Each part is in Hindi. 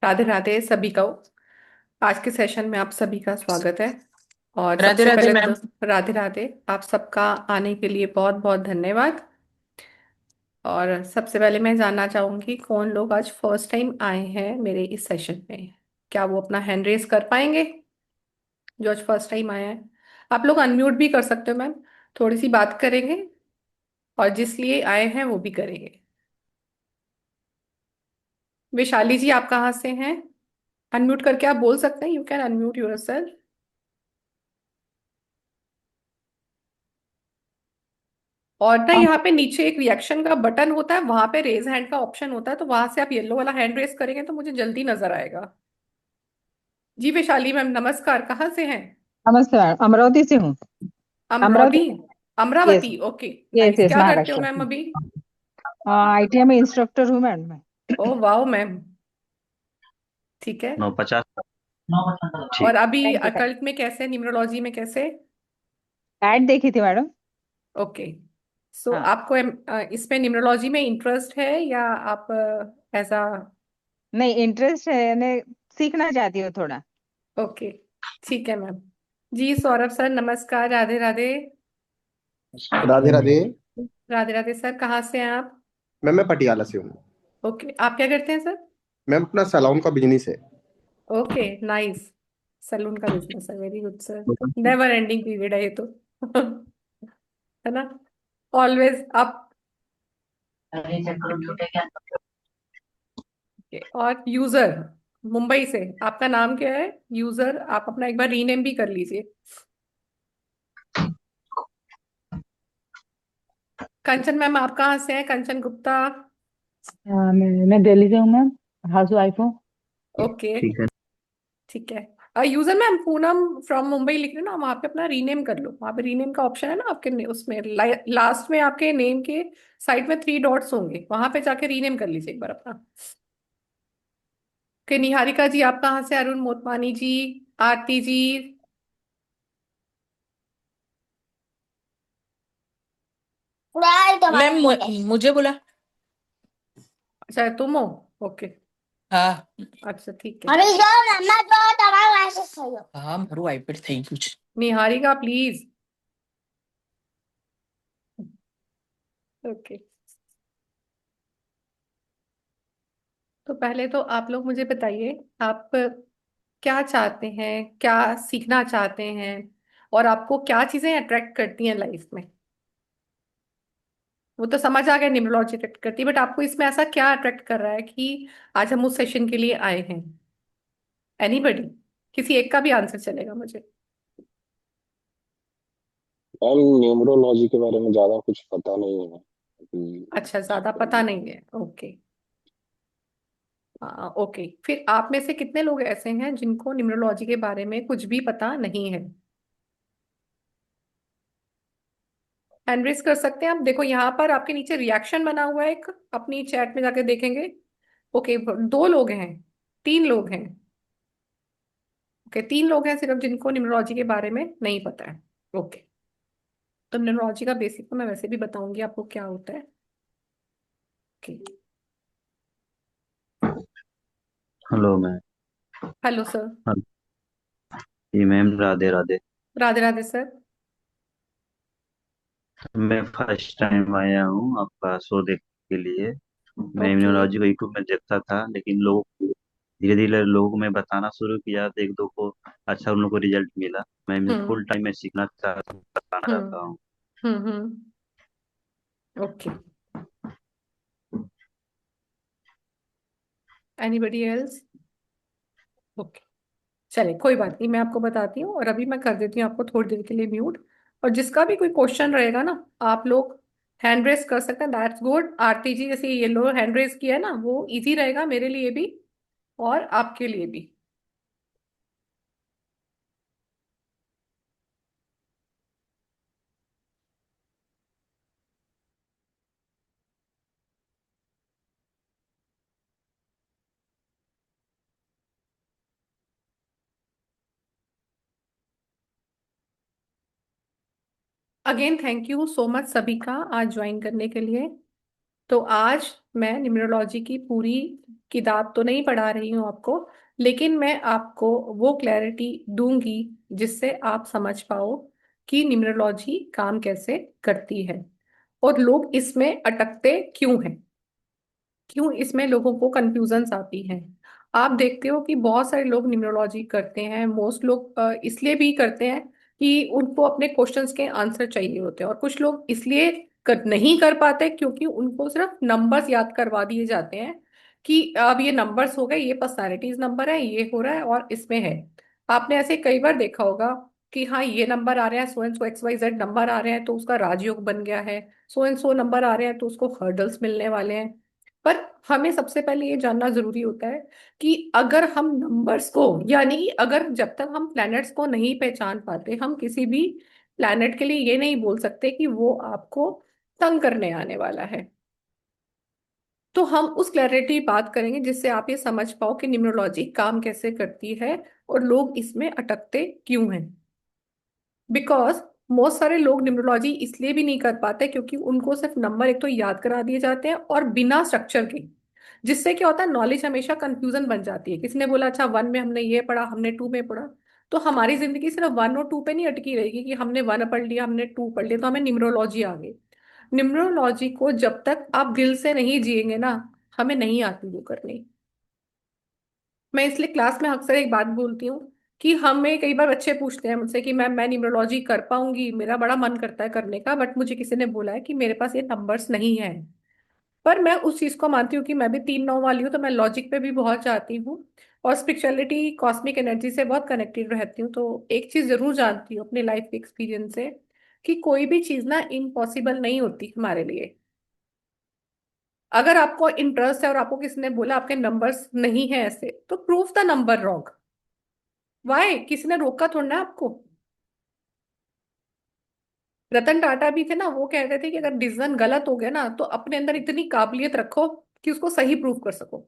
राधे राधे सभी को। आज के सेशन में आप सभी का स्वागत है। और राधे सबसे राधे पहले तो मैम। राधे राधे, आप सबका आने के लिए बहुत बहुत धन्यवाद। और सबसे पहले मैं जानना चाहूंगी कौन लोग आज फर्स्ट टाइम आए हैं मेरे इस सेशन में। क्या वो अपना हैंड रेस कर पाएंगे जो आज फर्स्ट टाइम आए हैं? आप लोग अनम्यूट भी कर सकते हो मैम। थोड़ी सी बात करेंगे और जिस लिए आए हैं वो भी करेंगे। वैशाली जी, आप कहाँ से हैं? अनम्यूट करके आप बोल सकते हैं, यू कैन अनम्यूट योरसेल्फ। और ना यहाँ पे नीचे एक रिएक्शन का बटन होता है, वहां पे रेज हैंड का ऑप्शन होता है, तो वहां से आप येलो वाला हैंड रेस करेंगे तो मुझे जल्दी नजर आएगा। जी वैशाली मैम, नमस्कार, कहाँ से हैं? नमस्कार, अमरावती से हूँ। Amravati. Amravati. Yes. Amravati, okay. Yes nice, yes, क्या करते हो महाराष्ट्र। मैम अभी? आईटीआई में इंस्ट्रक्टर हूँ मैम मैं। Oh wow ma'am. ठीक है। 950। और ठीक। अभी थैंक यू थैंक अकल्ट में कैसे, न्यूमरोलॉजी में कैसे? यू। ऐड देखी थी मैडम। ओके। सो हाँ। आपको इसमें न्यूमरोलॉजी में इंटरेस्ट है या आप ऐसा? नहीं, इंटरेस्ट है ने, सीखना चाहती हूँ थोड़ा। ओके, ठीक है मैम। जी सौरभ सर, नमस्कार, राधे राधे। राधे राधे। राधे राधे सर, कहाँ से हैं आप? मैं पटियाला से हूँ। ओके, आप क्या करते हैं सर? मैम अपना सैलून का बिजनेस है। Okay, nice. सैलून का बिजनेस है, very good sir. Never ending period है ये तो। है ना? ऑलवेज आप। और यूजर मुंबई से, आपका नाम क्या है यूजर? आप अपना एक बार रीनेम भी कर लीजिए। कंचन मैम, आप कहाँ से हैं? कंचन गुप्ता। मैं दिल्ली से हूँ मैम। हाउस वाइफ हूँ। ओके, ठीक है। ठीक है। User ma'am, Poonam from Mumbai लिख रहे हो ना, वहां पे अपना रीनेम कर लो। वहां पे रीनेम का ऑप्शन है ना आपके उसमें लास्ट में आपके नेम के साइड में थ्री डॉट्स होंगे, वहां पे जाके रीनेम कर लीजिए एक बार अपना। के निहारिका जी, आप कहाँ से? अरुण मोतवानी जी, आरती जी। मैम मुझे बोला। अच्छा, तुम हो? ओके। हाँ। अच्छा, ठीक है। हाँ, મારું આઈપેડ થઈ ગયું છે। निहारिका प्लीज। ओके। तो पहले तो आप लोग मुझे बताइए, आप क्या चाहते हैं, क्या सीखना चाहते हैं, और आपको क्या चीजें अट्रैक्ट करती हैं लाइफ में? वो तो समझ आ गया, न्यूमरोलॉजी अट्रैक्ट करती है, बट आपको इसमें ऐसा क्या अट्रैक्ट कर रहा है कि आज हम उस सेशन के लिए आए हैं? एनीबडी? किसी एक का भी आंसर चलेगा मुझे। मैम न्यूमरोलॉजी के बारे में ज्यादा कुछ पता नहीं है अभी। अच्छा, ज्यादा पता नहीं है, ओके। हाँ ओके, फिर आप में से कितने लोग ऐसे हैं जिनको न्यूमरोलॉजी के बारे में कुछ भी पता नहीं है? हैंड रेस कर सकते हैं आप। देखो यहाँ पर आपके नीचे रिएक्शन बना हुआ है एक, अपनी चैट में जाके देखेंगे। ओके, दो लोग हैं, तीन लोग हैं। ओके, तीन लोग हैं सिर्फ जिनको न्यूमरोलॉजी के बारे में नहीं पता है। ओके। तो न्यूमरोलॉजी का बेसिक तो मैं वैसे भी बताऊंगी आपको क्या होता है। Okay. Hello ma'am. Hello sir. हाँ, जी मैम, राधे राधे। राधे राधे सर। मैं फर्स्ट टाइम आया हूँ आपका शो देखने के लिए। मैं ओके। इम्यूनोलॉजी को यूट्यूब में देखता था, लेकिन लोगों को धीरे धीरे लोगों को मैं बताना शुरू किया तो एक दो को अच्छा उन लोगों को रिजल्ट मिला। मैं हम्म फुल टाइम में सीखना चाहता हूँ, बताना हम्म चाहता हूँ। ओके। Anybody else? ओके। चलिए, कोई बात नहीं, मैं आपको बताती हूँ, और अभी मैं कर देती हूँ आपको थोड़ी देर के लिए म्यूट। और जिसका भी कोई क्वेश्चन रहेगा ना, आप लोग हैंड रेस कर सकते हैं, दैट्स गुड। आरती जी, जैसे ये लो हैंड रेस किया है ना, वो इजी रहेगा मेरे लिए भी और आपके लिए भी। Again thank you so much सभी का आज ज्वाइन करने के लिए। तो आज मैं न्यूमरोलॉजी की पूरी किताब तो नहीं पढ़ा रही हूँ आपको, लेकिन मैं आपको वो क्लैरिटी दूंगी जिससे आप समझ पाओ कि न्यूमरोलॉजी काम कैसे करती है और लोग इसमें अटकते क्यों हैं, क्यों इसमें लोगों को कंफ्यूजन्स आती हैं। आप देखते हो कि बहुत सारे लोग न्यूमरोलॉजी करते हैं, मोस्ट लोग इसलिए भी करते हैं कि उनको अपने क्वेश्चंस के आंसर चाहिए होते हैं, और कुछ लोग इसलिए नहीं कर पाते क्योंकि उनको सिर्फ नंबर्स याद करवा दिए जाते हैं कि अब ये नंबर्स हो गए, ये पर्सनालिटीज नंबर है, ये हो रहा है और इसमें है। आपने ऐसे कई बार देखा होगा कि हाँ ये नंबर आ रहे हैं, so and so x y z number आ रहे हैं तो उसका राजयोग बन गया है, सो एंड सो नंबर आ रहे हैं तो उसको हर्डल्स मिलने वाले हैं। पर हमें सबसे पहले ये जानना जरूरी होता है कि अगर हम नंबर्स को, यानी कि अगर जब तक हम प्लैनेट्स को नहीं पहचान पाते, हम किसी भी प्लैनेट के लिए ये नहीं बोल सकते कि वो आपको तंग करने आने वाला है। तो हम उस क्लैरिटी बात करेंगे जिससे आप ये समझ पाओ कि न्यूमरोलॉजी काम कैसे करती है और लोग इसमें अटकते क्यों हैं। बिकॉज बहुत सारे लोग न्यूमरोलॉजी इसलिए भी नहीं कर पाते क्योंकि उनको सिर्फ नंबर एक तो याद करा दिए जाते हैं और बिना स्ट्रक्चर के, जिससे क्या होता है नॉलेज हमेशा कंफ्यूजन बन जाती है। किसी ने बोला अच्छा वन में हमने ये पढ़ा, हमने टू में पढ़ा, तो हमारी जिंदगी सिर्फ वन और टू पे नहीं अटकी रहेगी कि हमने वन पढ़ लिया, हमने टू पढ़ लिया तो हमें न्यूमरोलॉजी आ गई। न्यूमरोलॉजी को जब तक आप दिल से नहीं जिएंगे ना, हमें नहीं आती वो करनी। मैं इसलिए क्लास में अक्सर एक बात बोलती हूँ कि हमें कई बार बच्चे पूछते हैं मुझसे कि मैं न्यूमरोलॉजी कर पाऊंगी, मेरा बड़ा मन करता है करने का, बट मुझे किसी ने बोला है कि मेरे पास ये नंबर्स नहीं है। पर मैं उस चीज को मानती हूँ कि मैं भी 3 9 वाली हूँ, तो मैं लॉजिक पे भी बहुत जाती हूँ और स्पिरिचुअलिटी कॉस्मिक एनर्जी से बहुत कनेक्टेड रहती हूँ। तो एक चीज जरूर जानती हूँ अपने लाइफ के एक्सपीरियंस से कि कोई भी चीज ना इम्पॉसिबल नहीं होती हमारे लिए। अगर आपको इंटरेस्ट है और आपको किसी ने बोला आपके नंबर्स नहीं है ऐसे, तो proof the number wrong. Why, किसी ने रोका थोड़ा ना आपको। रतन टाटा भी थे ना, वो कहते थे कि अगर डिसीजन गलत हो गया ना तो अपने अंदर इतनी काबिलियत रखो कि उसको सही प्रूव कर सको।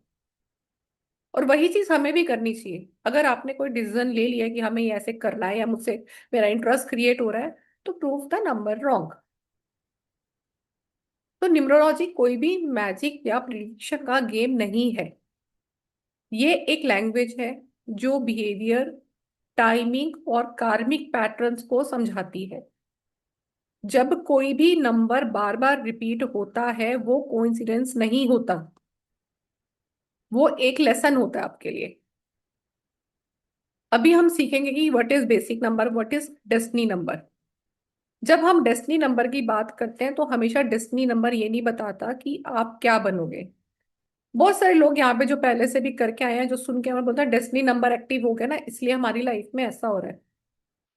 और वही चीज हमें भी करनी चाहिए। अगर आपने कोई डिसीजन ले लिया कि हमें ये ऐसे करना है या मुझसे मेरा इंटरेस्ट क्रिएट हो रहा है, तो प्रूव द नंबर रॉन्ग। तो न्यूमरोलॉजी कोई भी मैजिक या प्रिडिक्शन का गेम नहीं है। ये एक लैंग्वेज है जो बिहेवियर, टाइमिंग और कार्मिक पैटर्न्स को समझाती है। जब कोई भी नंबर बार बार रिपीट होता है वो कोइंसिडेंस नहीं होता, वो एक लेसन होता है आपके लिए। अभी हम सीखेंगे कि what is basic number, what is destiny number. जब हम डेस्टिनी नंबर की बात करते हैं तो हमेशा डेस्टिनी नंबर ये नहीं बताता कि आप क्या बनोगे। बहुत सारे लोग यहाँ पे जो पहले से भी करके आए हैं, जो सुन के हमें बोलते हैं डेस्टिनी नंबर एक्टिव हो गया ना इसलिए हमारी लाइफ में ऐसा हो रहा है।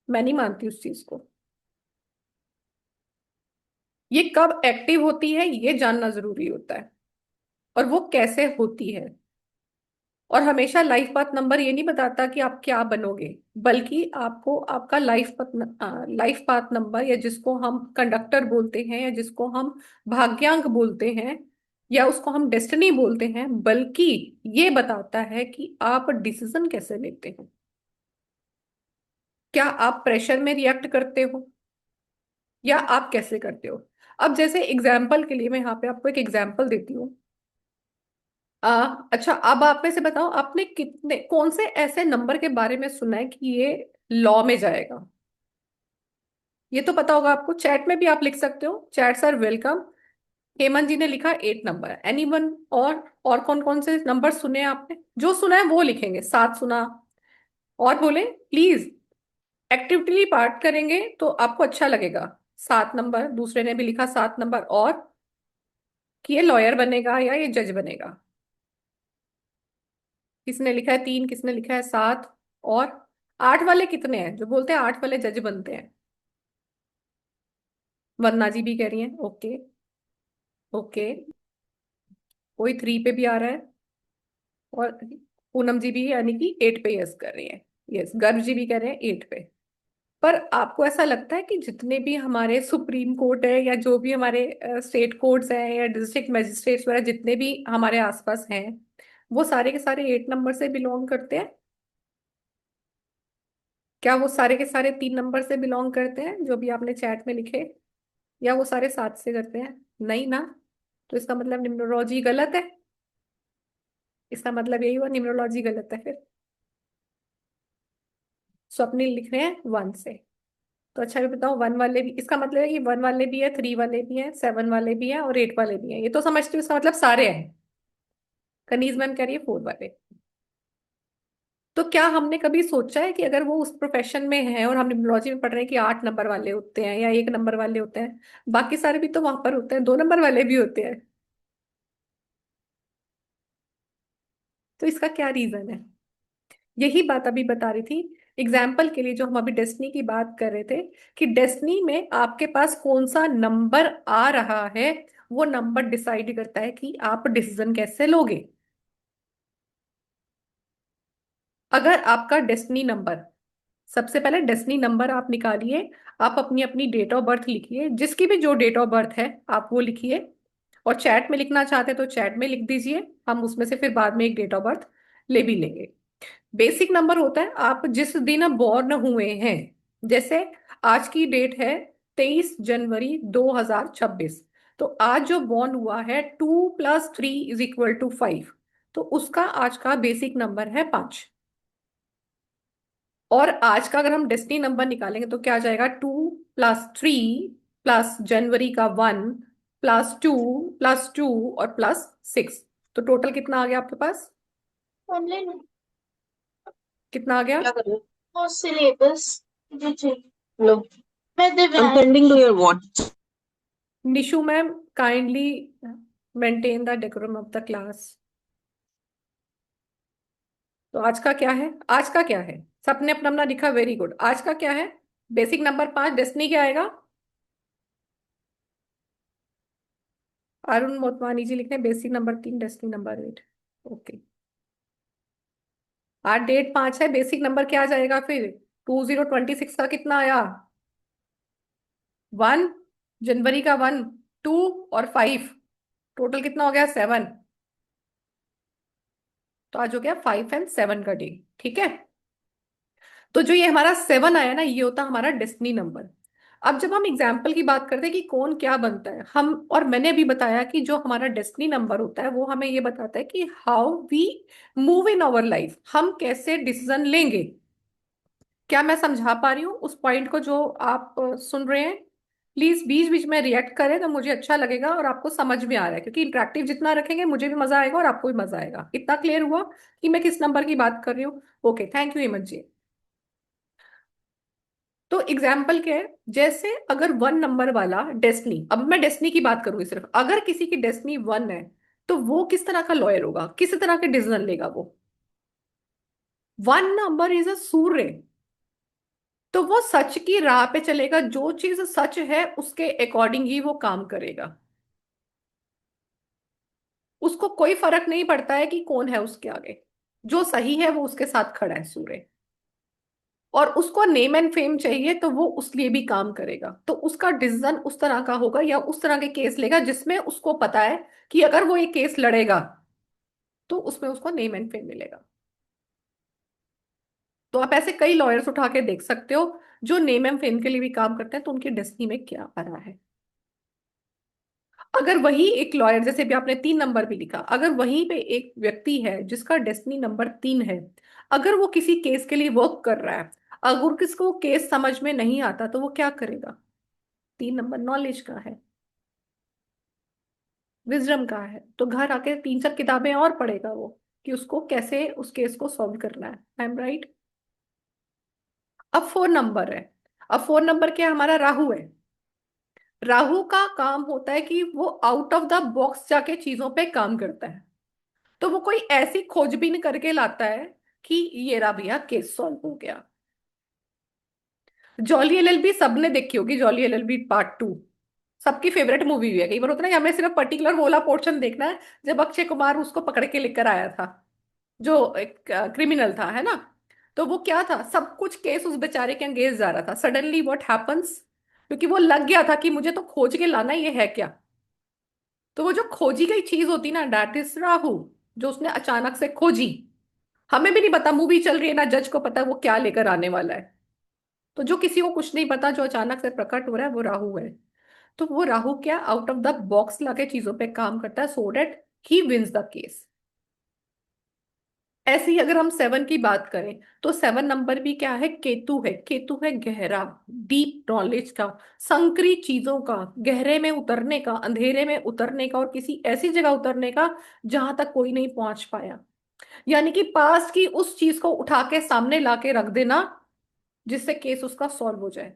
मैं नहीं मानती उस चीज को। ये कब एक्टिव होती है ये जानना जरूरी होता है, और वो कैसे होती है। और हमेशा लाइफ पाथ नंबर ये नहीं बताता कि आप क्या बनोगे, बल्कि आपको आपका लाइफ पाथ नंबर, या जिसको हम कंडक्टर बोलते हैं या जिसको हम भाग्यांक बोलते हैं या उसको हम डेस्टिनी बोलते हैं, बल्कि ये बताता है कि आप डिसीजन कैसे लेते हो। क्या आप प्रेशर में रिएक्ट करते हो या आप कैसे करते हो। अब जैसे एग्जाम्पल के लिए मैं यहाँ पे आपको एक एग्जाम्पल देती हूँ। अच्छा, अब आप में से बताओ आपने कितने कौन से ऐसे नंबर के बारे में सुना है कि ये लॉ में जाएगा। ये तो पता होगा आपको, चैट में भी आप लिख सकते हो, चैट सर वेलकम। हेमंत जी ने लिखा 8 नंबर, एनीवन। और कौन कौन से नंबर सुने हैं आपने, जो सुना है वो लिखेंगे, 7 सुना। और बोले प्लीज, एक्टिविटी पार्ट करेंगे तो आपको अच्छा लगेगा। 7 नंबर, दूसरे ने भी लिखा 7 नंबर, और कि ये लॉयर बनेगा या ये जज बनेगा। किसने लिखा है 3, किसने लिखा है 7। और 8 वाले कितने हैं जो बोलते हैं 8 वाले जज बनते हैं। वंदना जी भी कह रही हैं ओके। ओके, कोई 3 पे भी आ रहा है। और पूनम जी भी यानी कि 8 पे यस कर रही है। यस, गर्भ जी भी कह रहे हैं 8 पे। पर आपको ऐसा लगता है कि जितने भी हमारे सुप्रीम कोर्ट है या जो भी हमारे स्टेट कोर्ट्स हैं या डिस्ट्रिक्ट मजिस्ट्रेट्स वगैरह जितने भी हमारे आसपास हैं, वो सारे के सारे 8 नंबर से बिलोंग करते हैं। क्या वो सारे के सारे 3 नंबर से बिलोंग करते हैं जो भी आपने चैट में लिखे, या वो सारे 7 से करते हैं। नहीं ना। तो इसका मतलब न्यूमरोलॉजी गलत है। इसका मतलब यही हुआ न्यूमरोलॉजी गलत है फिर। स्वप्निल लिख रहे हैं 1 से। तो अच्छा भी बताओ, 1 वाले भी, इसका मतलब है कि 1 वाले भी है, 3 वाले भी है, 7 वाले भी है और 8 वाले भी है, ये तो समझती हूँ, इसका मतलब सारे हैं। कनीज मैम कह रही है 4 वाले। तो क्या हमने कभी सोचा है कि अगर वो उस प्रोफेशन में है और हम न्यूमरोलॉजी में पढ़ रहे हैं कि 8 नंबर वाले होते हैं या 1 नंबर वाले होते हैं, बाकी सारे भी तो वहां पर होते हैं, 2 नंबर वाले भी होते हैं। तो इसका क्या रीजन है? यही बात अभी बता रही थी एग्जाम्पल के लिए, जो हम अभी डेस्टिनी की बात कर रहे थे, कि डेस्टिनी में आपके पास कौन सा नंबर आ रहा है, वो नंबर डिसाइड करता है कि आप डिसीजन कैसे लोगे। अगर आपका डेस्टिनी नंबर, सबसे पहले डेस्टिनी नंबर आप निकालिए, आप अपनी अपनी डेट ऑफ बर्थ लिखिए, जिसकी भी जो डेट ऑफ बर्थ है आप वो लिखिए, और चैट में लिखना चाहते हैं तो चैट में लिख दीजिए, हम उसमें से फिर बाद में एक डेट ऑफ बर्थ ले भी लेंगे। बेसिक नंबर होता है आप जिस दिन बॉर्न हुए हैं। जैसे आज की डेट है 23 जनवरी 2026, तो आज जो बॉर्न हुआ है 2 + 3 = 5, तो उसका आज का बेसिक नंबर है 5। और आज का अगर हम डेस्टिनी नंबर निकालेंगे तो क्या आ जाएगा, 2 + 3 प्लस जनवरी का 1 +2 +2 और +6, तो टोटल कितना आ गया आपके पास? ऑनलाइन कितना आ गया? क्या कर रहे हो? और सिलेबस जी जी लो, मैं Divya sending to your WhatsApp. Nishu ma'am, kindly maintain the decorum of the class. तो आज का क्या है? आज का क्या है? सबने अपना अपना लिखा, वेरी गुड। आज का क्या है? बेसिक नंबर 5, डेस्टिनी क्या आएगा? अरुण मोतवानी जी लिख रहे हैं basic number 3, destiny number 8। Okay, आज डेट 5 है, बेसिक नंबर क्या आ जाएगा फिर? 2026 का कितना आया? 1, जनवरी का 1, 2 और 5, टोटल कितना हो गया? 7। तो आज हो गया 5 और 7 का डे, ठीक है। तो जो ये हमारा 7 आया ना, ये होता है हमारा डेस्टिनी नंबर। अब जब हम एग्जाम्पल की बात करते हैं कि कौन क्या बनता है, हम, और मैंने अभी बताया कि जो हमारा डेस्टिनी नंबर होता है वो हमें ये बताता है कि how we move in our life, हम कैसे डिसीजन लेंगे। क्या मैं समझा पा रही हूँ उस पॉइंट को जो आप सुन रहे हैं? प्लीज बीच बीच में रिएक्ट करें तो मुझे अच्छा लगेगा और आपको समझ में आ रहा है, क्योंकि इंटरेक्टिव जितना रखेंगे मुझे भी मजा आएगा और आपको भी मजा आएगा। इतना क्लियर हुआ कि मैं किस नंबर की बात कर रही हूँ? ओके, थैंक यू हेमंत जी। तो एग्जाम्पल क्या है, जैसे अगर 1 नंबर वाला डेस्टिनी, अब मैं डेस्टिनी की बात करूंगी सिर्फ, अगर किसी की डेस्टिनी 1 है तो वो किस तरह का लॉयर होगा, किस तरह के डिसीजन लेगा वो? 1 नंबर इज अ सूर्य, तो वो सच की राह पे चलेगा, जो चीज सच है उसके अकॉर्डिंग ही वो काम करेगा। उसको कोई फर्क नहीं पड़ता है कि कौन है उसके आगे, जो सही है वो उसके साथ खड़ा है, सूर्य। और उसको नेम एंड फेम चाहिए तो वो उस लिए भी काम करेगा, तो उसका डिसीजन उस तरह का होगा या उस तरह के केस लेगा जिसमें उसको पता है कि अगर वो एक केस लड़ेगा तो उसमें उसको नेम एंड फेम मिलेगा। तो आप ऐसे कई लॉयर्स उठा के देख सकते हो जो नेम एंड फेम के लिए भी काम करते हैं, तो उनकी डेस्टिनी में क्या आ रहा है। अगर वही एक लॉयर, जैसे भी आपने 3 नंबर भी लिखा, अगर वहीं पे एक व्यक्ति है जिसका डेस्टिनी नंबर 3 है, अगर वो किसी केस के लिए वर्क कर रहा है, अगर किसको केस समझ में नहीं आता तो वो क्या करेगा? 3 नंबर नॉलेज का है, विजडम का है, तो घर आके 3 4 किताबें और पढ़ेगा वो कि उसको कैसे उस केस को सॉल्व करना है। I am right? अब 4 नंबर है। अब 4 नंबर क्या है? हमारा राहु है। राहु का काम होता है कि वो आउट ऑफ द बॉक्स जाके चीजों पे काम करता है, तो वो कोई ऐसी खोजबीन करके लाता है कि ये रहा भैया, केस सॉल्व हो गया। जॉली एलएलबी सबने देखी होगी, जॉली एलएलबी पार्ट 2 सबकी फेवरेट मूवी भी है। कई बार होता है ना कि हमें सिर्फ पर्टिकुलर वाला पोर्शन देखना है, जब अक्षय कुमार उसको पकड़ के लेकर आया था, जो एक क्रिमिनल था, है ना, तो वो क्या था, सब कुछ केस उस बेचारे के अगेंस्ट जा रहा था। सडनली व्हाट हैपेंस, क्योंकि वो लग गया था कि मुझे तो खोज के लाना, ये है क्या। तो वो जो खोजी गई चीज होती ना, दैट इज राहु, जो उसने अचानक से खोजी। हमें भी नहीं पता, मूवी चल रही है ना, जज को पता है वो क्या लेकर आने वाला है। तो जो किसी को कुछ नहीं पता, जो अचानक से प्रकट हो रहा है, वो राहु है। तो वो राहु क्या आउट ऑफ द बॉक्स लाके चीजों पे काम करता है so that he wins the case. ऐसे ही अगर हम 7 की बात करें तो 7 नंबर भी क्या है, केतु है। केतु है गहरा, डीप नॉलेज का, संकरी चीजों का, गहरे में उतरने का, अंधेरे में उतरने का और किसी ऐसी जगह उतरने का जहां तक कोई नहीं पहुंच पाया। यानी कि पास्ट की उस चीज को उठा के सामने लाके रख देना जिससे केस उसका सॉल्व हो जाए।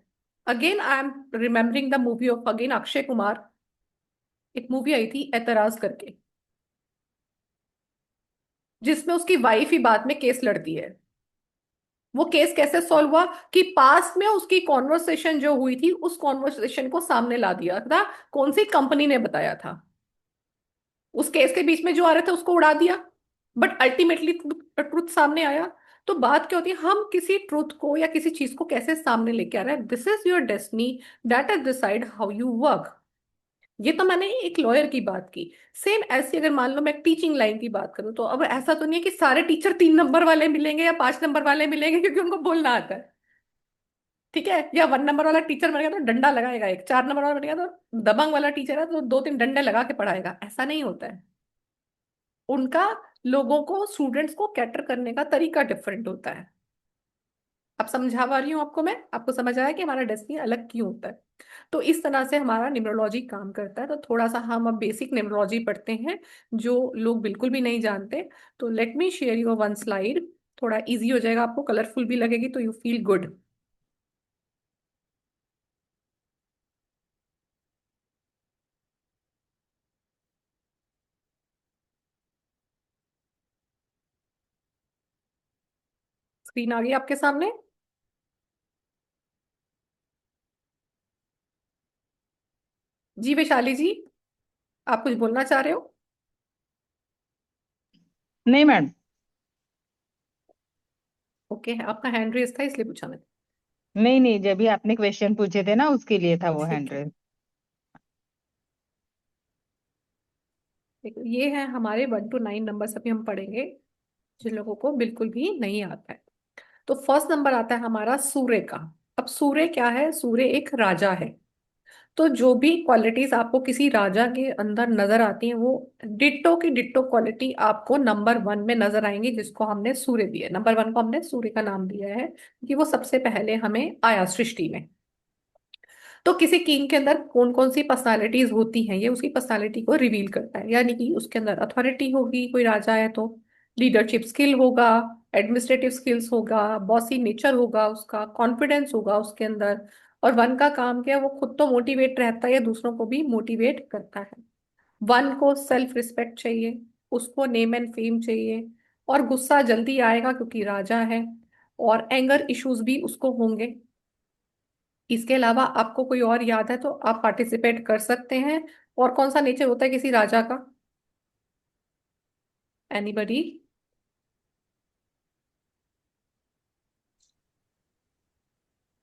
Again I am remembering the movie of again Akshay Kumar. एक मूवी आई थी एतराज करके, जिसमें उसकी वाइफ ही बाद में केस लड़ती है। वो केस कैसे सॉल्व हुआ कि पास्ट में उसकी कॉन्वर्सेशन जो हुई थी उस कॉन्वर्सेशन को सामने ला दिया था, कौन सी कंपनी ने बताया था, उस केस के बीच में जो आ रहे थे उसको उड़ा दिया, बट अल्टीमेटली ट्रुथ सामने आया। तो बात क्या होती है, हम किसी ट्रुथ को या किसी चीज को कैसे सामने लेके आ रहे हैं, this is your destiny, that is decide how you work. ये तो मैंने एक लॉयर की बात की। सेम ऐसी अगर मान लो मैं टीचिंग लाइन की बात करूं, तो अब ऐसा तो नहीं है कि सारे टीचर 3 नंबर वाले मिलेंगे या 5 नंबर वाले मिलेंगे क्योंकि उनको बोलना आता है। ठीक है, या 1 नंबर वाला टीचर बनेगा तो डंडा लगाएगा, एक 4 नंबर वाला बनेगा तो दबंग वाला टीचर है तो 2-3 डंडे लगा के पढ़ाएगा। ऐसा नहीं होता है। उनका लोगों को, स्टूडेंट्स को कैटर करने का तरीका डिफरेंट होता है। अब समझा पा रही हूँ आपको मैं, आपको समझ आया कि हमारा डेस्टिनी अलग क्यों होता है। तो इस तरह से हमारा न्यूमरोलॉजी काम करता है। तो थोड़ा सा हम अब बेसिक न्यूमरोलॉजी पढ़ते हैं जो लोग बिल्कुल भी नहीं जानते। तो let me share you one slide, थोड़ा इजी हो जाएगा आपको, कलरफुल भी लगेगी तो यू फील गुड। स्क्रीन आ गई आपके सामने। जी वैशाली जी, आप कुछ बोलना चाह रहे हो? नहीं मैडम। ओके, आपका हैंड रेस था इसलिए पूछा मैंने। नहीं नहीं, जब भी आपने क्वेश्चन पूछे थे ना उसके लिए था वो ठीक हैंड है, रेस। देखो ये है हमारे 1 to 9 नंबर अभी हम पढ़ेंगे जिन लोगों को बिल्कुल भी नहीं आता है। तो फर्स्ट नंबर आता है हमारा सूर्य का। अब सूर्य क्या है, सूर्य एक राजा है। तो जो भी क्वालिटीज आपको किसी राजा के अंदर नजर आती हैं वो डिट्टो की डिट्टो क्वालिटी आपको नंबर 1 में नजर आएंगी, जिसको हमने सूर्य दिया है। नंबर 1 को हमने सूर्य का नाम दिया है कि वो सबसे पहले हमें आया सृष्टि में। तो किसी किंग के अंदर कौन कौन सी पर्सनालिटीज होती हैं ये उसकी पर्सनालिटी को रिवील करता है। यानी कि उसके अंदर अथॉरिटी होगी, कोई राजा है तो लीडरशिप स्किल होगा, एडमिनिस्ट्रेटिव स्किल्स होगा, बॉसी नेचर होगा, उसका कॉन्फिडेंस होगा उसके अंदर। और 1 का काम क्या है, वो खुद तो मोटिवेट रहता है या दूसरों को भी मोटिवेट करता है। 1 को सेल्फ रिस्पेक्ट चाहिए, उसको नेम एंड फेम चाहिए, और गुस्सा जल्दी आएगा क्योंकि राजा है, और एंगर इश्यूज भी उसको होंगे। इसके अलावा आपको कोई और याद है तो आप पार्टिसिपेट कर सकते हैं। और कौन सा नेचर होता है किसी राजा का? एनीबडी?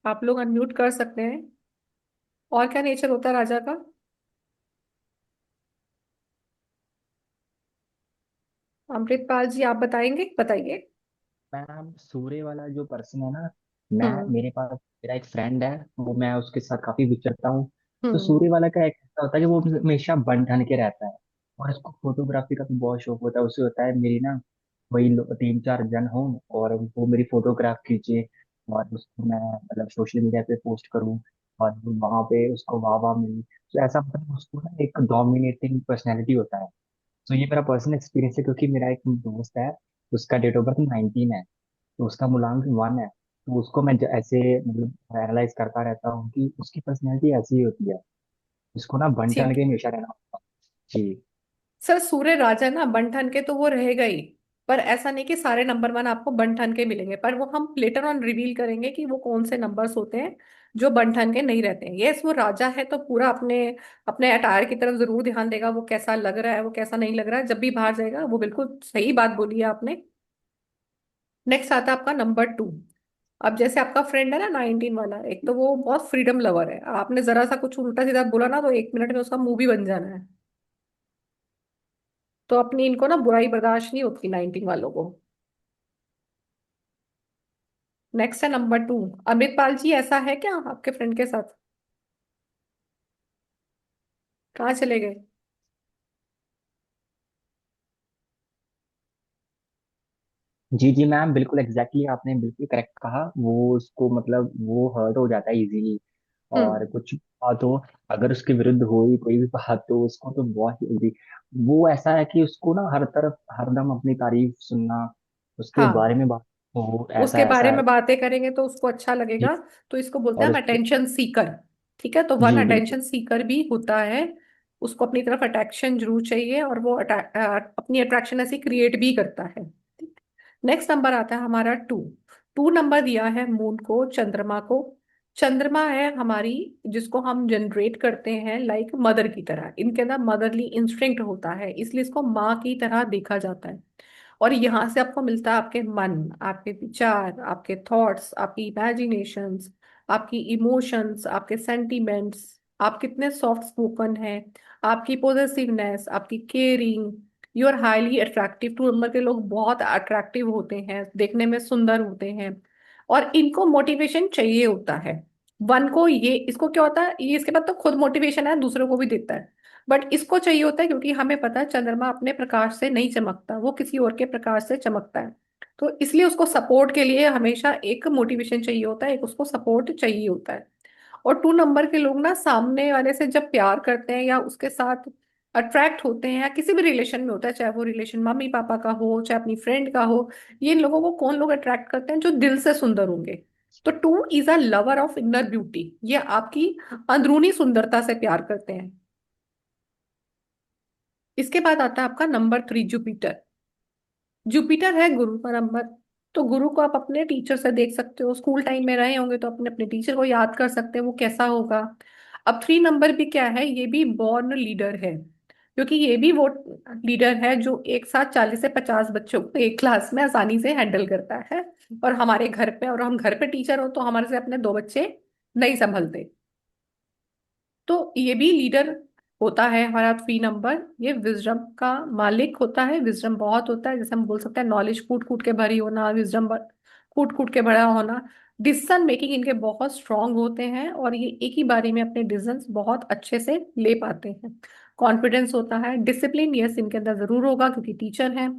आप लोग अनम्यूट कर सकते हैं। और क्या नेचर होता है राजा का? अमृतपाल जी आप बताएंगे, बताइए। मैम सूर्य वाला जो पर्सन है ना, मैं हम्म। मेरे पास मेरा एक फ्रेंड है, वो मैं उसके साथ काफी विचरता हूँ। तो हम्म। सूर्य वाला का एक ऐसा होता है कि वो हमेशा बन ठन के रहता है, और उसको फोटोग्राफी का भी बहुत शौक होता है। उसे होता है मेरी ना वही 3-4 जन हो और वो मेरी फोटोग्राफ खींचे और उसको मैं मतलब सोशल मीडिया पे पोस्ट करूँ और वहां पे उसको वाह वाह मिली। तो ऐसा मतलब उसको ना एक डोमिनेटिंग पर्सनैलिटी होता है। तो ये मेरा पर्सनल एक्सपीरियंस है, क्योंकि मेरा एक दोस्त है, उसका डेट ऑफ बर्थ 19 है, तो उसका मूलांक 1 है। तो उसको मैं ऐसे मतलब एनालाइज करता रहता हूँ कि उसकी पर्सनैलिटी ऐसी ही होती है, उसको ना बन ठन ठीक के है हमेशा रहना होता है। जी। सर, सूर्य राजा ना बन ठन के तो वो रहेगा ही, पर ऐसा नहीं कि सारे नंबर 1 आपको बन ठन के मिलेंगे। पर वो हम लेटर ऑन रिवील करेंगे कि वो कौन से नंबर्स होते हैं जो बन ठन के नहीं रहते हैं। यस, वो राजा है तो पूरा अपने अपने अटायर की तरफ जरूर ध्यान देगा, वो कैसा लग रहा है, वो कैसा नहीं लग रहा है जब भी बाहर जाएगा। वो बिल्कुल सही बात बोली है आपने। नेक्स्ट आता है आपका नंबर 2। अब जैसे आपका फ्रेंड है ना 19 वाला, एक तो वो बहुत फ्रीडम लवर है, आपने जरा सा कुछ उल्टा सीधा बोला ना तो 1 मिनट में उसका मुंह भी बन जाना है। तो अपनी इनको ना बुराई बर्दाश्त नहीं होती 19 वालों को। नेक्स्ट है नंबर 2। अमृतपाल जी ऐसा है क्या आपके फ्रेंड के साथ? कहाँ चले गए? जी जी मैम, बिल्कुल एग्जैक्टली आपने बिल्कुल करेक्ट कहा। वो उसको मतलब वो हर्ट हो जाता है इजीली। और हम्म। कुछ बात हो, अगर उसके विरुद्ध हो कोई भी बात, तो उसको तो बहुत जल्दी वो ऐसा है कि उसको ना हर तरफ हरदम अपनी तारीफ सुनना, उसके हाँ, बारे में बात हो, उसके ऐसा बारे ऐसा। में बातें करेंगे तो उसको अच्छा जी। लगेगा। तो इसको बोलते हैं और हम उसको अटेंशन सीकर। ठीक है, तो वन जी बिल्कुल। अटेंशन सीकर भी होता है। उसको अपनी तरफ अट्रैक्शन जरूर चाहिए, और वो अपनी अट्रैक्शन ऐसी क्रिएट भी करता है। नेक्स्ट नंबर आता है हमारा 2। 2 नंबर दिया है मून को, चंद्रमा को। चंद्रमा है हमारी, जिसको हम जनरेट करते हैं लाइक मदर की तरह। इनके अंदर मदरली इंस्टिंक्ट होता है, इसलिए इसको माँ की तरह देखा जाता है। और यहाँ से आपको मिलता है आपके मन, आपके विचार, आपके थॉट्स, आपकी इमेजिनेशंस, आपकी इमोशंस, आपके सेंटिमेंट्स, आप कितने सॉफ्ट स्पोकन हैं, आपकी पोजेसिवनेस, आपकी caring. You are highly attractive. 2 number के लोग बहुत अट्रैक्टिव होते हैं, देखने में सुंदर होते हैं, और इनको मोटिवेशन चाहिए होता है। 1 को ये, इसको क्या होता है, ये इसके बाद तो खुद मोटिवेशन है, दूसरों को भी देता है। बट इसको चाहिए होता है, क्योंकि हमें पता है चंद्रमा अपने प्रकाश से नहीं चमकता, वो किसी और के प्रकाश से चमकता है। तो इसलिए उसको सपोर्ट के लिए हमेशा एक मोटिवेशन चाहिए होता है, एक उसको सपोर्ट चाहिए होता है। और 2 नंबर के लोग ना सामने वाले से जब प्यार करते हैं या उसके साथ अट्रैक्ट होते हैं, या किसी भी रिलेशन में होता है, चाहे वो रिलेशन मम्मी पापा का हो, चाहे अपनी फ्रेंड का हो, ये इन लोगों को कौन लोग अट्रैक्ट करते हैं? जो दिल से सुंदर होंगे। तो 2 is a lover of inner beauty, ये आपकी अंदरूनी सुंदरता से प्यार करते हैं। इसके बाद आता है आपका नंबर 3, जुपिटर। जुपिटर है गुरु का नंबर। तो गुरु को आप अपने टीचर से देख सकते हो, स्कूल टाइम में रहे होंगे तो अपने अपने टीचर को याद कर सकते हैं वो कैसा होगा। अब 3 नंबर भी क्या है, ये भी बॉर्न लीडर है, क्योंकि ये भी वो लीडर है जो एक साथ 40 से 50 बच्चों को एक क्लास में आसानी से हैंडल करता है। और हमारे घर पे, और हम घर पे टीचर हो तो हमारे से अपने 2 बच्चे नहीं संभलते। तो ये भी लीडर होता है हमारा 3 नंबर। ये विजडम का मालिक होता है, विजडम बहुत होता है, जैसे हम बोल सकते हैं नॉलेज कूट कूट के भरी होना, विजडम कूट कूट के भरा होना। डिसीजन मेकिंग इनके बहुत स्ट्रांग होते हैं, और ये एक ही बारी में अपने डिसीजंस बहुत अच्छे से ले पाते हैं। कॉन्फिडेंस होता है, डिसिप्लिन यस इनके अंदर जरूर होगा क्योंकि टीचर हैं।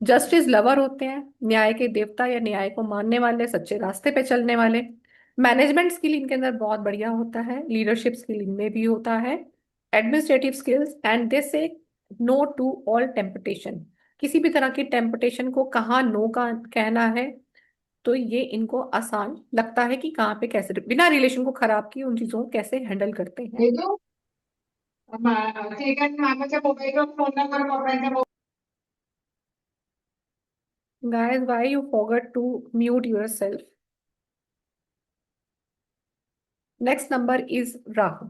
जस्टिस लवर होते हैं, न्याय के देवता या न्याय को मानने वाले, सच्चे रास्ते पे चलने वाले। मैनेजमेंट स्किल इनके अंदर बहुत बढ़िया होता है, लीडरशिप स्किल इनमें भी होता है। एडमिनिस्ट्रेटिव स्किल्स, एंड दे से नो टू ऑल टेम्पटेशन। किसी भी तरह की टेम्पटेशन को कहाँ नो का कहना है, तो ये इनको आसान लगता है कि कहाँ पे कैसे बिना रिलेशन को खराब किए उन चीजों को कैसे हैंडल करते हैं। Guys, why you forgot to mute yourself? Next number is Rahu.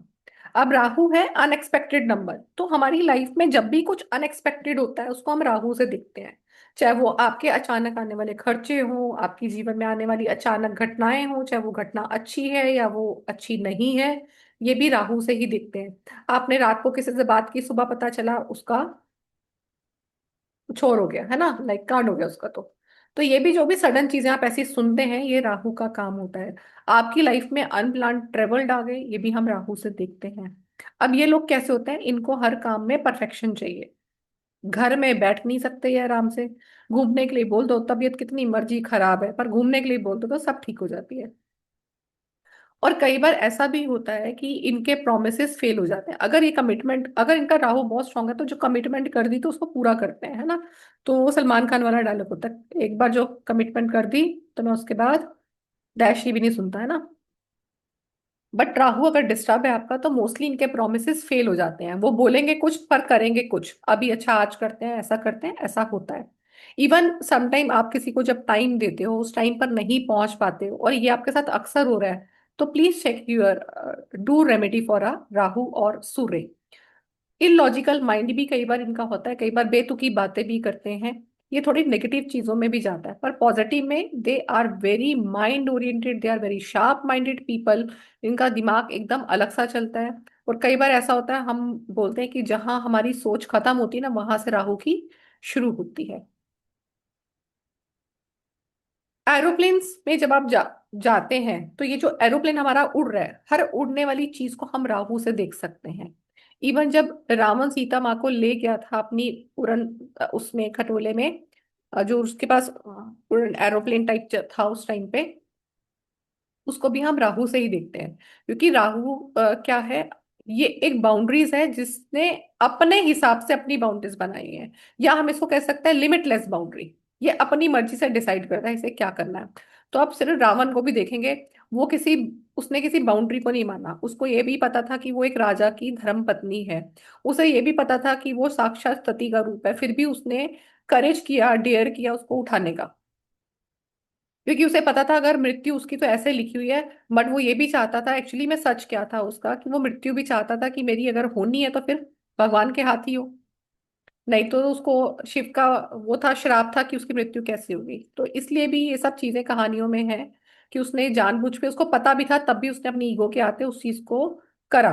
अब राहु है अनएक्सपेक्टेड नंबर, तो हमारी लाइफ में जब भी कुछ अनएक्सपेक्टेड होता है उसको हम राहु से देखते हैं। चाहे वो आपके अचानक आने वाले खर्चे हों, आपकी जीवन में आने वाली अचानक घटनाएं हों, चाहे वो घटना अच्छी है या वो अच्छी नहीं है, ये भी राहु से ही देखते हैं। आपने रात को किसी से बात की, सुबह पता चला उसका कुछ और हो गया है ना, लाइक कांड हो गया उसका। तो ये भी जो भी सडन चीजें आप ऐसी सुनते हैं, ये राहु का काम होता है। आपकी लाइफ में अनप्लान ट्रेवल्ड आ गए, ये भी हम राहु से देखते हैं। अब ये लोग कैसे होते हैं, इनको हर काम में परफेक्शन चाहिए। घर में बैठ नहीं सकते ये आराम से। घूमने के लिए बोल दो, तबीयत कितनी मर्जी खराब है पर घूमने के लिए बोल दो तो सब ठीक हो जाती है। और कई बार ऐसा भी होता है कि इनके प्रोमिसेस फेल हो जाते हैं। अगर ये कमिटमेंट, अगर इनका राहु बहुत स्ट्रांग है तो जो कमिटमेंट कर दी तो उसको पूरा करते हैं, है ना। तो वो सलमान खान वाला डायलॉग होता है, एक बार जो कमिटमेंट कर दी तो मैं उसके बाद डैश ही भी नहीं सुनता, है ना। बट राहु अगर डिस्टर्ब है आपका तो मोस्टली इनके प्रोमिसेस फेल हो जाते हैं। वो बोलेंगे कुछ पर करेंगे कुछ, अभी अच्छा आज करते हैं, ऐसा करते हैं, ऐसा होता है। इवन समटाइम आप किसी को जब टाइम देते हो उस टाइम पर नहीं पहुंच पाते हो, और ये आपके साथ अक्सर हो रहा है, तो please check your do remedy for a Rahu और सूर्य। इलॉजिकल माइंड भी कई बार इनका होता है, कई बार बेतुकी बातें भी करते हैं। ये थोड़ी नेगेटिव चीजों में भी जाता है, पर पॉजिटिव में they are very mind oriented, they are very sharp minded people. इनका दिमाग एकदम अलग सा चलता है। और कई बार ऐसा होता है, हम बोलते हैं कि जहां हमारी सोच खत्म होती है ना, वहां से राहु की शुरू होती है। एरोप्लेन्स में जब आप जाते हैं तो ये जो एरोप्लेन हमारा उड़ रहा है, हर उड़ने वाली चीज को हम राहु से देख सकते हैं। इवन जब रावण सीता माँ को ले गया था अपनी उड़न उसमें खटोले में, जो उसके पास उड़न एरोप्लेन टाइप था उस टाइम पे, उसको भी हम राहु से ही देखते हैं। क्योंकि राहु क्या है, ये एक बाउंड्रीज है जिसने अपने हिसाब से अपनी बाउंड्रीज बनाई है, या हम इसको कह सकते हैं लिमिटलेस बाउंड्री। ये अपनी मर्जी से डिसाइड करता है इसे क्या करना है। तो आप सिर्फ रावण को भी देखेंगे, वो किसी उसने किसी बाउंड्री को नहीं माना। उसको ये भी पता था कि वो एक राजा की धर्म पत्नी है, उसे ये भी पता था कि वो साक्षात सती का रूप है, फिर भी उसने करेज किया, डेयर किया उसको उठाने का। क्योंकि उसे पता था अगर मृत्यु उसकी तो ऐसे लिखी हुई है, बट वो ये भी चाहता था, एक्चुअली में सच क्या था उसका, कि वो मृत्यु भी चाहता था कि मेरी अगर होनी है तो फिर भगवान के हाथ ही हो, नहीं तो उसको शिव का वो था, श्राप था कि उसकी मृत्यु कैसे होगी। तो इसलिए भी ये सब चीजें कहानियों में है कि उसने जानबूझ के, उसको पता भी था तब भी उसने अपनी ईगो के आते उस चीज को करा।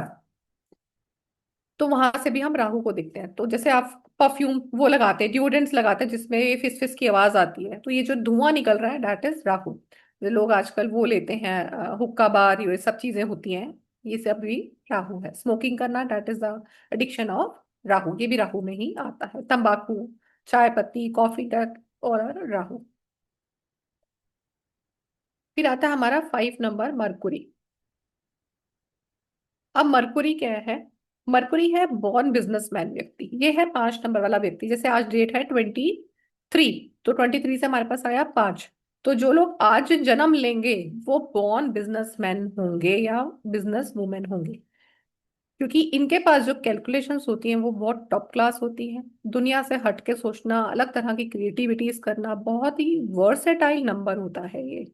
तो वहां से भी हम राहु को देखते हैं। तो जैसे आप परफ्यूम वो लगाते हैं, डिओड्रेंट्स लगाते हैं जिसमें फिस फिस की आवाज आती है, तो ये जो धुआं निकल रहा है दैट इज राहु। जो लोग आजकल वो लेते हैं हुक्का बार, ये सब चीजें होती हैं, ये सब भी राहु है। स्मोकिंग करना that is the addiction of Rahu, ये भी राहु में ही आता है। तंबाकू, चाय पत्ती, कॉफी तक, और राहु। फिर आता है हमारा 5 नंबर मरकुरी। अब मरकुरी क्या है? मरकुरी है बॉर्न बिजनेसमैन व्यक्ति। ये है 5 नंबर वाला व्यक्ति। जैसे आज डेट है 23, तो 23 से हमारे पास आया 5। तो जो लोग आज जन्म लेंगे वो बॉर्न बिजनेसमैन होंगे या बिजनेस वुमेन होंगे, क्योंकि इनके पास जो कैलकुलेशंस होती हैं वो बहुत टॉप क्लास होती हैं। दुनिया से हट के सोचना, अलग तरह की क्रिएटिविटीज करना, बहुत ही वर्सेटाइल नंबर होता है ये।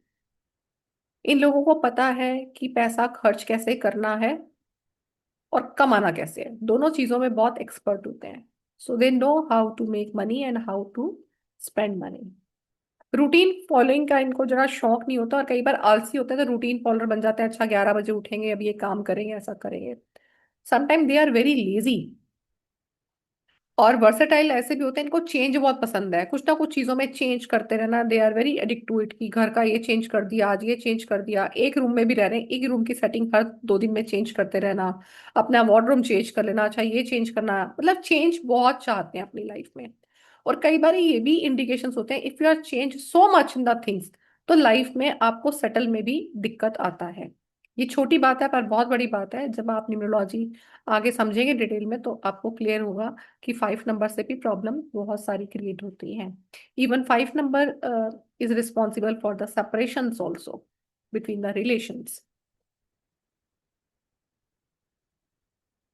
इन लोगों को पता है कि पैसा खर्च कैसे करना है और कमाना कैसे है, दोनों चीजों में बहुत एक्सपर्ट होते हैं। So they know how to make money and how to spend money. Routine following का इनको जरा शौक नहीं होता, और कई बार आलसी होते हैं तो रूटीन फॉलोअर बन जाते हैं। अच्छा 11 बजे उठेंगे, अब ये काम करेंगे, ऐसा करेंगे। Sometime they are very lazy. और वर्सेटाइल ऐसे भी होते हैं, इनको चेंज बहुत पसंद है, कुछ ना कुछ चीजों में चेंज करते रहना। They are very addict to it, कि घर का ये चेंज कर दिया, आज ये चेंज कर दिया। एक रूम में भी रह रहे हैं, एक ही रूम की सेटिंग हर 2 दिन में चेंज करते रहना, अपना वार्डरूम चेंज कर लेना, अच्छा ये चेंज करना, मतलब चेंज बहुत चाहते हैं अपनी लाइफ में। और कई बार ये भी इंडिकेशंस होते हैं, if you are change so much in the things, तो लाइफ में आपको सेटल में भी दिक्कत आता है। ये छोटी बात है पर बहुत बड़ी बात है। जब आप न्यूमरोलॉजी आगे समझेंगे डिटेल में तो आपको क्लियर होगा कि 5 नंबर से भी प्रॉब्लम बहुत सारी क्रिएट होती हैं। Even 5 number is responsible for the separations also between the relations.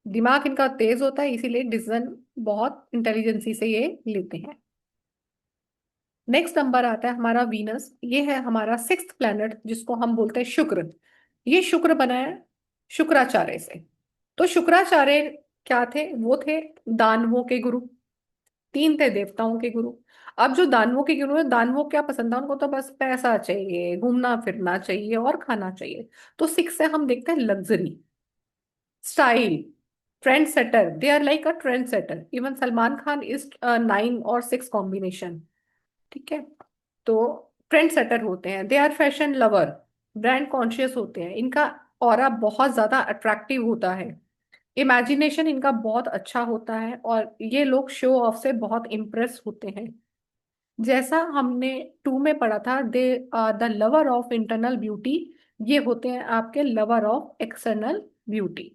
दिमाग इनका तेज होता है, इसीलिए डिसीजन बहुत इंटेलिजेंसी से ये लेते हैं। नेक्स्ट नंबर आता है हमारा वीनस। ये है हमारा 6th प्लैनेट, जिसको हम बोलते हैं शुक्र। ये शुक्र बना है शुक्राचार्य से। तो शुक्राचार्य क्या थे? वो थे दानवों के गुरु। 3 थे देवताओं के गुरु। अब जो दानवों के गुरु है, दानवों क्या पसंद है उनको? तो बस पैसा चाहिए, घूमना फिरना चाहिए और खाना चाहिए। तो 6 से हम देखते हैं luxury, style, trend setter. They are like a trend setter. Even Salman Khan is 9 और 6 कॉम्बिनेशन। ठीक है। तो ट्रेंड सेटर होते हैं, they are fashion lover, brand conscious होते हैं। इनका ऑरा बहुत ज्यादा अट्रैक्टिव होता है, इमेजिनेशन इनका बहुत अच्छा होता है, और ये लोग शो ऑफ से बहुत इम्प्रेस होते हैं। जैसा हमने 2 में पढ़ा था, they are the lover of internal beauty, ये होते हैं आपके lover of external beauty.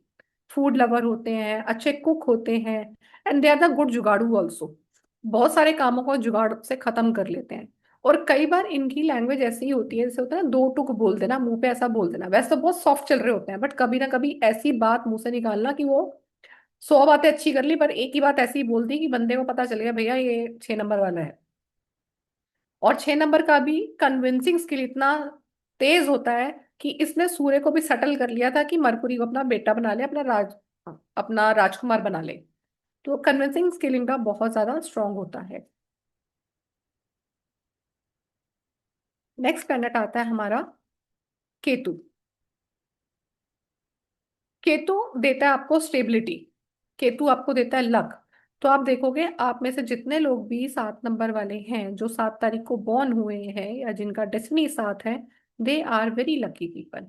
Food lover होते हैं, अच्छे कुक होते हैं, and they are the good जुगाड़ू ऑल्सो। बहुत सारे कामों को जुगाड़ से खत्म कर लेते हैं। और कई बार इनकी लैंग्वेज ऐसी ही होती है, जैसे होता है ना, 2 टुक बोल देना, मुंह पे ऐसा बोल देना। वैसे तो बहुत सॉफ्ट चल रहे होते हैं, बट कभी ना कभी ऐसी बात मुंह से निकालना कि वो 100 बातें अच्छी कर ली पर एक ही बात ऐसी बोल दी कि बंदे को पता चल गया भैया ये 6 नंबर वाला है। और 6 नंबर का भी कन्विंसिंग स्किल इतना तेज होता है कि इसने सूर्य को भी सटल कर लिया था कि मरकुरी को अपना बेटा बना ले, अपना राजकुमार बना ले। तो कन्विंसिंग स्किल इनका बहुत ज्यादा स्ट्रांग होता है। नेक्स्ट प्लैनेट आता है हमारा केतु। केतु देता है आपको स्टेबिलिटी, केतु आपको देता है लक। तो आप देखोगे आप में से जितने लोग भी 7 नंबर वाले हैं, जो 7 तारीख को बॉर्न हुए हैं या जिनका डेस्टिनी 7 है, they are very lucky people.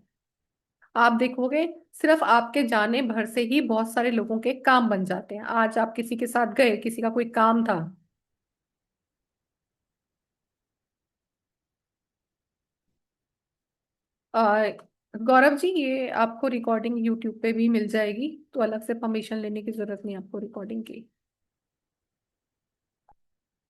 आप देखोगे सिर्फ आपके जाने भर से ही बहुत सारे लोगों के काम बन जाते हैं। आज आप किसी के साथ गए, किसी का कोई काम था, आ, गौरव जी, ये आपको रिकॉर्डिंग यूट्यूब पे भी मिल जाएगी, तो अलग से परमिशन लेने की जरूरत नहीं आपको रिकॉर्डिंग की।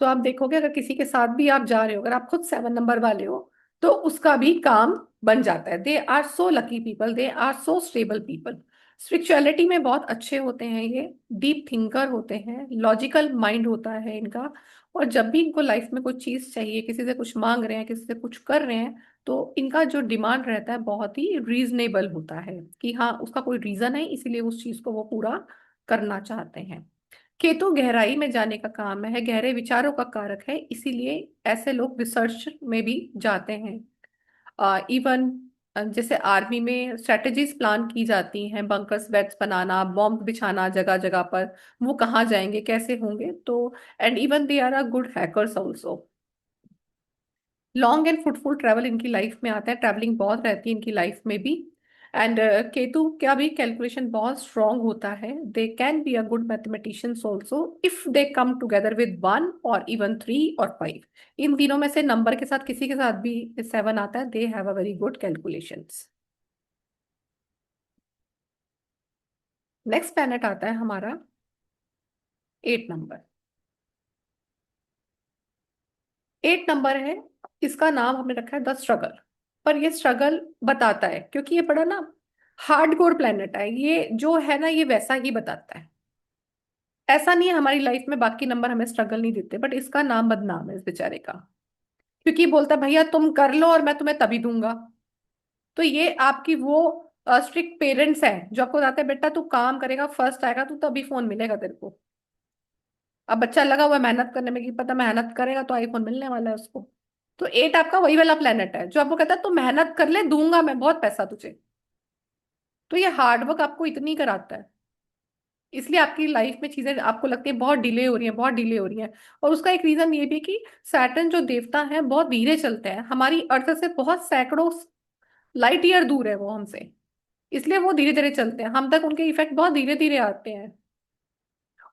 तो आप देखोगे अगर किसी के साथ भी आप जा रहे हो, अगर आप खुद 7 नंबर वाले हो, तो उसका भी काम बन जाता है। They are so lucky people, they are so stable people. Spirituality में बहुत अच्छे होते हैं ये, डीप थिंकर होते हैं, लॉजिकल माइंड होता है इनका। और जब भी इनको लाइफ में कोई चीज चाहिए, किसी से कुछ मांग रहे हैं, किसी से कुछ कर रहे हैं, तो इनका जो डिमांड रहता है बहुत ही रीजनेबल होता है, कि हाँ उसका कोई रीजन है, इसीलिए उस चीज को वो पूरा करना चाहते हैं। केतु गहराई में जाने का काम है, गहरे विचारों का कारक है, इसीलिए ऐसे लोग रिसर्च में भी जाते हैं। इवन जैसे आर्मी में स्ट्रेटेजीज प्लान की जाती हैं, बंकर्स बेड्स बनाना, बॉम्ब बिछाना जगह जगह पर, वो कहाँ जाएंगे, कैसे होंगे, तो and even they are a good hackers also. Long and fruitful travel इनकी लाइफ में आता है, ट्रैवलिंग बहुत रहती है इनकी लाइफ में भी। एंड केतु का भी कैलकुलेशन बहुत स्ट्रांग होता है। They can be a good mathematicians also if they come together with 1 और इवन 3 और 5। इन तीनों में से नंबर के साथ किसी के साथ भी 7 आता है, they have a very good calculations. Next planet आता है हमारा 8 नंबर। 8 नंबर है, इसका नाम हमने रखा है द स्ट्रगल। पर ये स्ट्रगल बताता है, क्योंकि ये बड़ा ना हार्डकोर प्लेनेट है, ये जो है ना ये वैसा ही बताता है। ऐसा नहीं है हमारी लाइफ में बाकी नंबर हमें स्ट्रगल नहीं देते, बट इसका नाम बदनाम है इस बेचारे का, क्योंकि बोलता है भैया तुम कर लो और मैं तुम्हें तभी दूंगा। तो ये आपकी वो स्ट्रिक्ट पेरेंट्स है जो आपको बताते हैं बेटा तू काम करेगा, फर्स्ट आएगा तू तभी फोन मिलेगा तेरे को। अब बच्चा लगा हुआ है मेहनत करने में, कि पता मेहनत करेगा तो आईफोन मिलने वाला है उसको। तो 8 आपका वही वाला प्लेनेट है जो आपको कहता है तू मेहनत कर ले, दूंगा मैं बहुत पैसा तुझे। तो ये हार्डवर्क आपको इतनी कराता है, इसलिए आपकी लाइफ में चीजें आपको लगती है बहुत डिले हो रही हैं, बहुत डिले हो रही हैं। और उसका एक रीजन ये भी कि सैटर्न जो देवता है बहुत धीरे चलते हैं, हमारी अर्थ से बहुत सैकड़ों लाइट ईयर दूर है वो हमसे, इसलिए वो धीरे धीरे चलते हैं, हम तक उनके इफेक्ट बहुत धीरे धीरे आते हैं।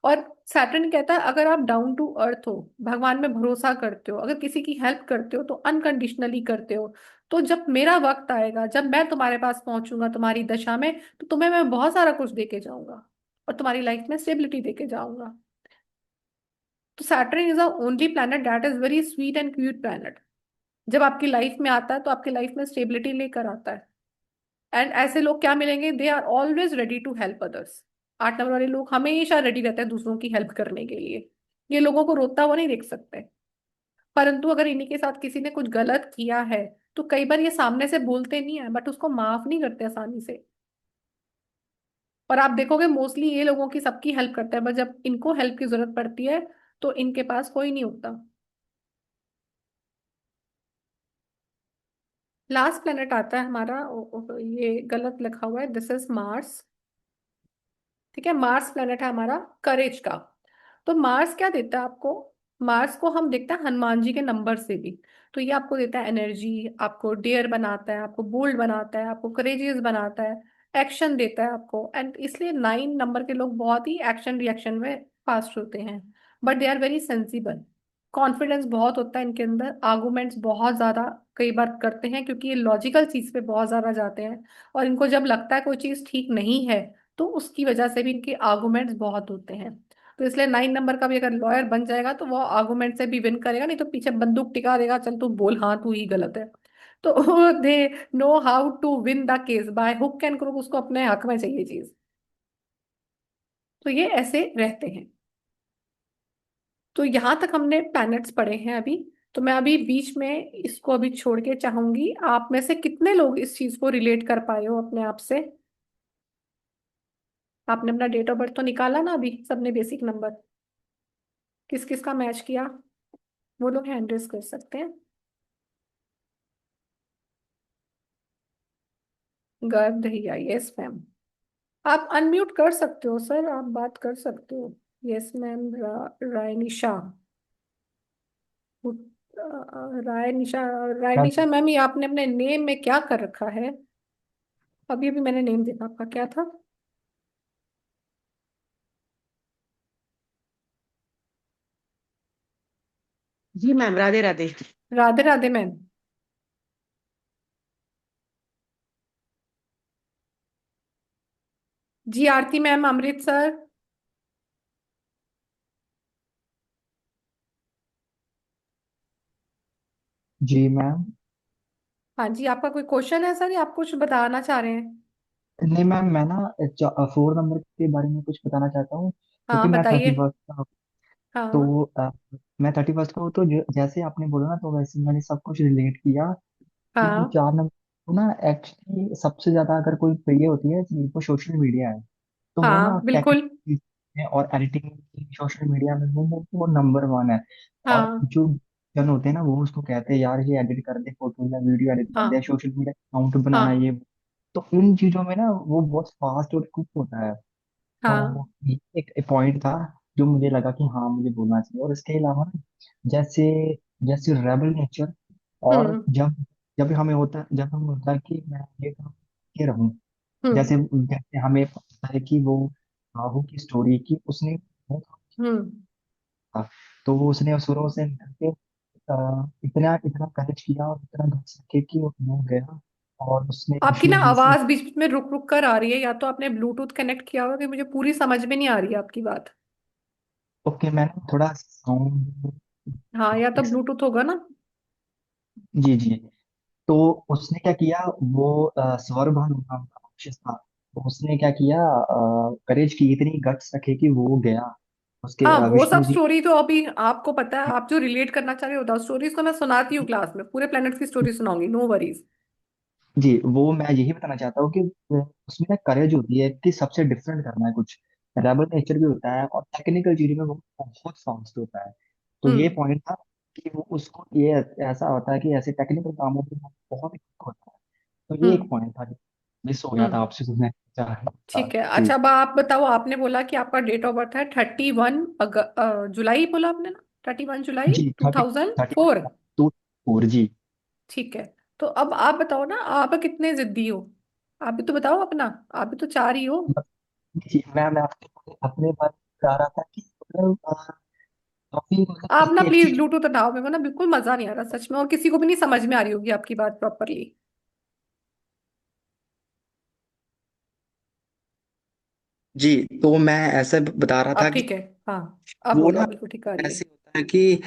और सैटर्न कहता है अगर आप डाउन टू अर्थ हो, भगवान में भरोसा करते हो, अगर किसी की हेल्प करते हो तो अनकंडीशनली करते हो, तो जब मेरा वक्त आएगा, जब मैं तुम्हारे पास पहुंचूंगा तुम्हारी दशा में, तो तुम्हें मैं बहुत सारा कुछ देके जाऊंगा और तुम्हारी लाइफ में स्टेबिलिटी देके जाऊंगा। तो Saturn is the only planet that is very sweet and cute planet. जब आपकी लाइफ में आता है तो आपकी लाइफ में स्टेबिलिटी लेकर आता है। एंड ऐसे लोग क्या मिलेंगे, they are always ready to help others. 8 number वाले लोग हमेशा रेडी रहते हैं दूसरों की हेल्प करने के लिए, ये लोगों को रोता हुआ नहीं देख सकते। परंतु अगर इन्हीं के साथ किसी ने कुछ गलत किया है, तो कई बार ये सामने से बोलते नहीं है, बट उसको माफ नहीं करते आसानी से। और आप देखोगे मोस्टली ये लोगों की सबकी हेल्प करते हैं, बट जब इनको हेल्प की जरूरत पड़ती है तो इनके पास कोई नहीं होता। लास्ट प्लेनेट आता है हमारा ये गलत लिखा हुआ है, दिस इज मार्स। ठीक है, मार्स प्लेनेट है हमारा करेज का। तो मार्स क्या देता है आपको, मार्स को हम देखते हैं हनुमान जी के नंबर से भी। तो ये आपको देता है एनर्जी, आपको डेयर बनाता है, आपको बोल्ड बनाता है, आपको करेजियस बनाता है, एक्शन देता है आपको। एंड इसलिए 9 नंबर के लोग बहुत ही एक्शन रिएक्शन में फास्ट होते हैं, but they are very sensible. Confidence बहुत होता है इनके अंदर, आर्गूमेंट्स बहुत ज्यादा कई बार करते हैं, क्योंकि ये लॉजिकल चीज पे बहुत ज्यादा जाते हैं। और इनको जब लगता है कोई चीज ठीक नहीं है, तो उसकी वजह से भी इनके आर्गूमेंट्स बहुत होते हैं। तो इसलिए 9 नंबर का भी अगर लॉयर बन जाएगा तो वो आर्गूमेंट से भी विन करेगा, नहीं तो पीछे बंदूक टिका देगा, चल तू बोल हाँ तू ही गलत है। तो they know how to win the case by hook and crook, उसको अपने हक में चाहिए चीज। तो ये ऐसे रहते हैं। तो यहां तक हमने प्लैनेट्स पढ़े हैं अभी। तो मैं अभी बीच में इसको अभी छोड़ के चाहूंगी, आप में से कितने लोग इस चीज को रिलेट कर पाए हो अपने आप से। आपने अपना डेट ऑफ बर्थ तो निकाला ना अभी सबने, बेसिक नंबर किस किस का मैच किया, वो लोग हैंड रेज कर सकते हैं। गर्भ दहिया, यस मैम। आप अनम्यूट कर सकते हो सर, आप बात कर सकते हो। Yes ma'am. राय निशा, राय निशा, राय हाँ निशा मैम, ये आपने अपने नेम में क्या कर रखा है। अभी अभी मैंने नेम देखा आपका, क्या था? जी मैम, राधे राधे। राधे राधे मैम। जी आरती मैम, अमृतसर। जी मैम। हाँ जी, आपका कोई क्वेश्चन है सर, या आप कुछ बताना चाह रहे हैं? नहीं मैम, मैं ना 4 नंबर के बारे में कुछ बताना चाहता हूँ, हाँ क्योंकि मैं बताइए। 31st। हाँ तो मैं 31st को, तो जैसे आपने बोला ना, तो वैसे मैंने सब कुछ रिलेट किया कि हाँ 4 नंबर को ना, एक्चुअली सबसे ज्यादा अगर कोई प्रिय होती है जी, वो सोशल मीडिया है। तो वो ना हाँ बिल्कुल। टेक्निकल और एडिटिंग की सोशल मीडिया में वो नंबर 1 है। और हाँ जो जन होते हैं ना, वो उसको कहते हैं यार ये एडिट कर दे, फोटो या वीडियो एडिट कर दे, हाँ सोशल मीडिया अकाउंट बनाना हाँ ये। तो इन चीजों में ना वो बहुत फास्ट और क्विक होता है। हाँ। तो ये एक पॉइंट था जो मुझे लगा कि हाँ मुझे बोलना चाहिए। और इसके अलावा ना, जैसे जैसे रेबल नेचर, और हम्म जब जब हमें होता है, जब हमें होता है कि मैं ये काम के रहूं। हम्म जैसे जैसे हमें पता है कि वो राहु की स्टोरी की उसने वो हम्म। था। तो वो उसने शुरू से निकल के इतना इतना करेज किया और इतना घट सके कि वो गया और उसने आपकी ना इश्यूज में से। आवाज बीच बीच में रुक रुक कर आ रही है, या तो आपने ब्लूटूथ कनेक्ट किया होगा, कि मुझे पूरी समझ में नहीं आ रही है आपकी बात। ओके, मैंने थोड़ा साउंड। हाँ, या तो ब्लूटूथ होगा ना। जी जी। तो उसने क्या किया, वो स्वरभानु नाम का राक्षस था। तो उसने क्या किया, करेज की इतनी गट्स रखे कि वो गया उसके हाँ, वो सब विष्णु जी। स्टोरी तो अभी आपको पता है, आप जो रिलेट करना चाह रहे हो बताओ। स्टोरीज तो मैं सुनाती हूँ क्लास में, पूरे प्लेनेट की स्टोरी सुनाऊंगी, नो वरीज। जी, वो मैं यही बताना चाहता हूँ कि उसमें ना करेज होती है कि सबसे डिफरेंट करना है कुछ। रेबल नेचर भी होता है और टेक्निकल चीजों में वो बहुत फास्ट होता है। तो ये हम्म पॉइंट था कि वो उसको ये ऐसा होता है कि ऐसे टेक्निकल कामों में वो बहुत ही quick होता है। तो ये एक हम्म पॉइंट था, मिस हो गया था हम्म। आपसे तो मैं चाह रहा था। ठीक है, जी अच्छा अब आप बताओ। आपने बोला कि आपका डेट ऑफ बर्थ है जुलाई, बोला आपने ना? 31 जुलाई जी। टू 30 थाउजेंड 31 फोर टू 4 जी। ठीक है। तो अब आप बताओ ना, आप कितने जिद्दी हो? आप भी तो बताओ अपना। आप भी तो चार ही हो। जी, मैं आपके अपने बारे में बता रहा था कि मतलब काफी मतलब आप ना इसकी प्लीज एक्चुअली। ब्लूटूथ हटाओ, मेरे को ना बिल्कुल मजा नहीं आ रहा सच में, और किसी को भी नहीं समझ में आ रही होगी आपकी बात प्रॉपरली। जी, तो मैं ऐसे बता रहा था आप कि ठीक है? हाँ, आप वो बोलो, ना अब बिल्कुल ठीक आ रही है। ऐसे होता है कि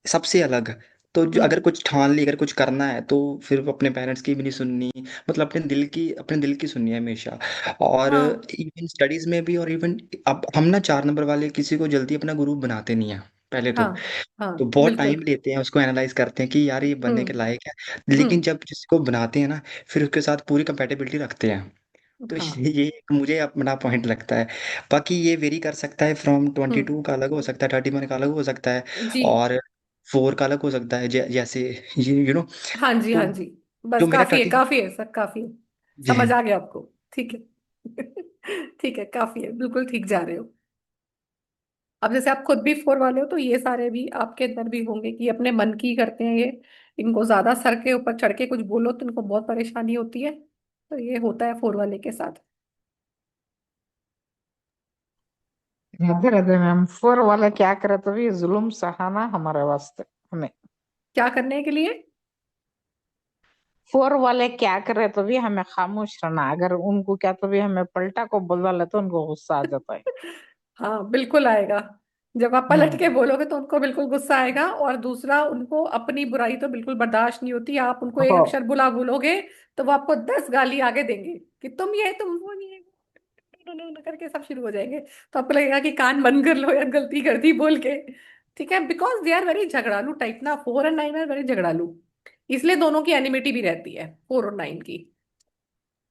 सबसे अलग। तो हम्म अगर कुछ ठान ली, अगर कुछ करना है तो फिर वो अपने पेरेंट्स की भी नहीं सुननी, मतलब अपने दिल की सुननी है हमेशा। और हाँ इवन स्टडीज में भी, और इवन अब हम ना 4 नंबर वाले किसी को जल्दी अपना गुरु बनाते नहीं है पहले हाँ हाँ तो बहुत टाइम बिल्कुल। लेते हैं उसको एनालाइज करते हैं कि यार ये बनने के हम्म लायक है। लेकिन हम्म। जब जिसको बनाते हैं ना, फिर उसके साथ पूरी कंपेटेबिलिटी रखते हैं। तो हाँ। ये एक मुझे अपना पॉइंट लगता है। बाकी ये वेरी कर सकता है, फ्रॉम ट्वेंटी हम्म। टू का अलग हो सकता है, 31 का अलग हो सकता है, जी। और 4 का अलग हो सकता है, जैसे ये नो। हाँ जी हाँ तो जी। बस जो मेरा काफी है सर, काफी है। जी समझ आ गया आपको? ठीक है। ठीक है, काफी है, बिल्कुल ठीक जा रहे हो। अब जैसे आप खुद भी फोर वाले हो, तो ये सारे भी आपके अंदर भी होंगे कि अपने मन की करते हैं ये। इनको ज्यादा सर के ऊपर चढ़ के कुछ बोलो तो इनको बहुत परेशानी होती है। तो ये होता है फोर वाले के साथ। राधे राधे मैम। फोर वाले क्या करे तो भी जुल्म सहाना हमारे वास्ते हमें। क्या करने के लिए? फोर वाले क्या करे तो भी हमें खामोश रहना, अगर उनको क्या तो भी हमें पलटा को बोल ले तो उनको गुस्सा आ जाता है। हाँ बिल्कुल आएगा। जब आप पलट के हम्म। बोलोगे तो उनको बिल्कुल गुस्सा आएगा, और दूसरा, उनको अपनी बुराई तो बिल्कुल बर्दाश्त नहीं होती। आप उनको एक हाँ। अक्षर बुला बोलोगे तो वो आपको 10 गाली आगे देंगे, कि तुम ये, तुम वो नहीं है, करके सब शुरू हो जाएंगे। तो आपको लगेगा कि कान बंद कर लो यार, गलती कर दी बोल के। ठीक है, बिकॉज दे आर वेरी झगड़ालू टाइप ना, 4 और 9 आर वेरी झगड़ालू। इसलिए दोनों की एनिमिटी भी रहती है, 4 और 9 की।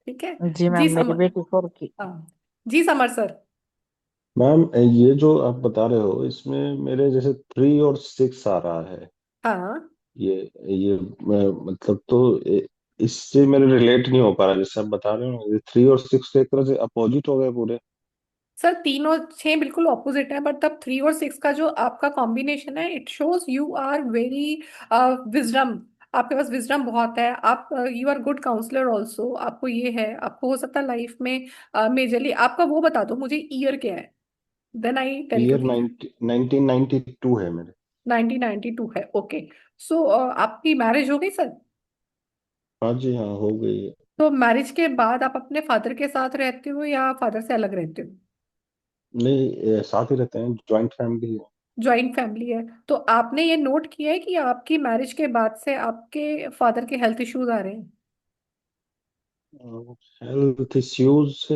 ठीक है। जी जी मैम, मेरी समर। बेटी फोर की। हाँ जी समर सर। मैम ये जो आप बता रहे हो इसमें मेरे जैसे 3 और 6 आ रहा है। हाँ ये ये मतलब तो इससे मेरे रिलेट नहीं हो पा रहा जैसे आप बता रहे हो, ये 3 और 6 तो एक तरह से अपोजिट हो गए पूरे। सर, 3 और 6 बिल्कुल ऑपोजिट है, बट तब 3 और 6 का जो आपका कॉम्बिनेशन है, it shows you are very wisdom. आपके पास विजडम बहुत है, आप you are good counsellor also, आपको ये है, आपको हो सकता है लाइफ में मेजरली आपका वो बता दो मुझे ईयर क्या है, then I tell you year कि 1992 है मेरे। 1992 है, ओके। सो आपकी मैरिज हो गई सर? हाँ जी, हाँ हो गई है। तो मैरिज के बाद आप अपने फादर के साथ रहते हो या फादर से अलग रहते हो? नहीं, साथ ही रहते हैं, जॉइंट फैमिली है। जॉइंट फैमिली है। तो आपने ये नोट किया है कि आपकी मैरिज के बाद से आपके फादर के हेल्थ इश्यूज आ रहे हैं? हेल्थ इश्यूज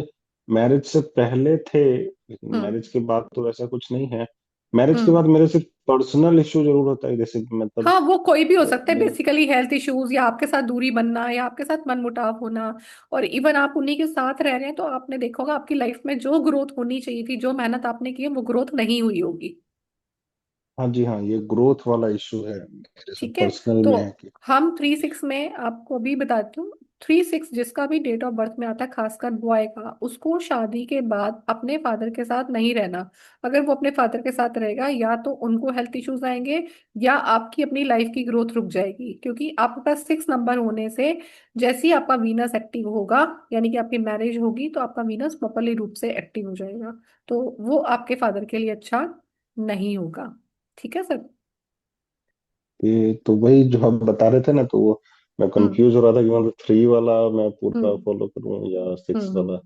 मैरिज से पहले थे, लेकिन हम्म। मैरिज के बाद तो ऐसा कुछ नहीं है। मैरिज के बाद हम्म। मेरे सिर्फ पर्सनल इशू जरूर होता है, जैसे कि मतलब हाँ, वो कोई भी हो सकता है, मेरे। बेसिकली हेल्थ इश्यूज या आपके साथ दूरी बनना या आपके साथ मनमुटाव होना। और इवन आप उन्हीं के साथ रह रहे हैं तो आपने देखा होगा आपकी लाइफ में जो ग्रोथ होनी चाहिए थी, जो मेहनत आपने की है, वो ग्रोथ नहीं हुई होगी। हाँ जी, हाँ, ये ग्रोथ वाला इशू है मेरे से ठीक है। पर्सनल तो में है कि। हम 3-6 में आपको अभी बताती हूँ। 3-6 जिसका भी डेट ऑफ बर्थ में आता है, खासकर बॉय का, उसको शादी के बाद अपने फादर के साथ नहीं रहना। अगर वो अपने फादर के साथ रहेगा या तो उनको हेल्थ इश्यूज आएंगे या आपकी अपनी लाइफ की ग्रोथ रुक जाएगी, क्योंकि आपके पास 6 नंबर होने से जैसे ही आपका वीनस एक्टिव होगा, यानी कि आपकी मैरिज होगी, तो आपका वीनस प्रॉपरली रूप से एक्टिव हो जाएगा। तो वो आपके फादर के लिए अच्छा नहीं होगा। ठीक है सर? ये तो वही जो आप बता रहे थे ना, तो वो मैं हम्म। कंफ्यूज हो रहा था कि मतलब 3 वाला मैं पूरा हम्म। फॉलो करूँ या 6 वाला, हम्म।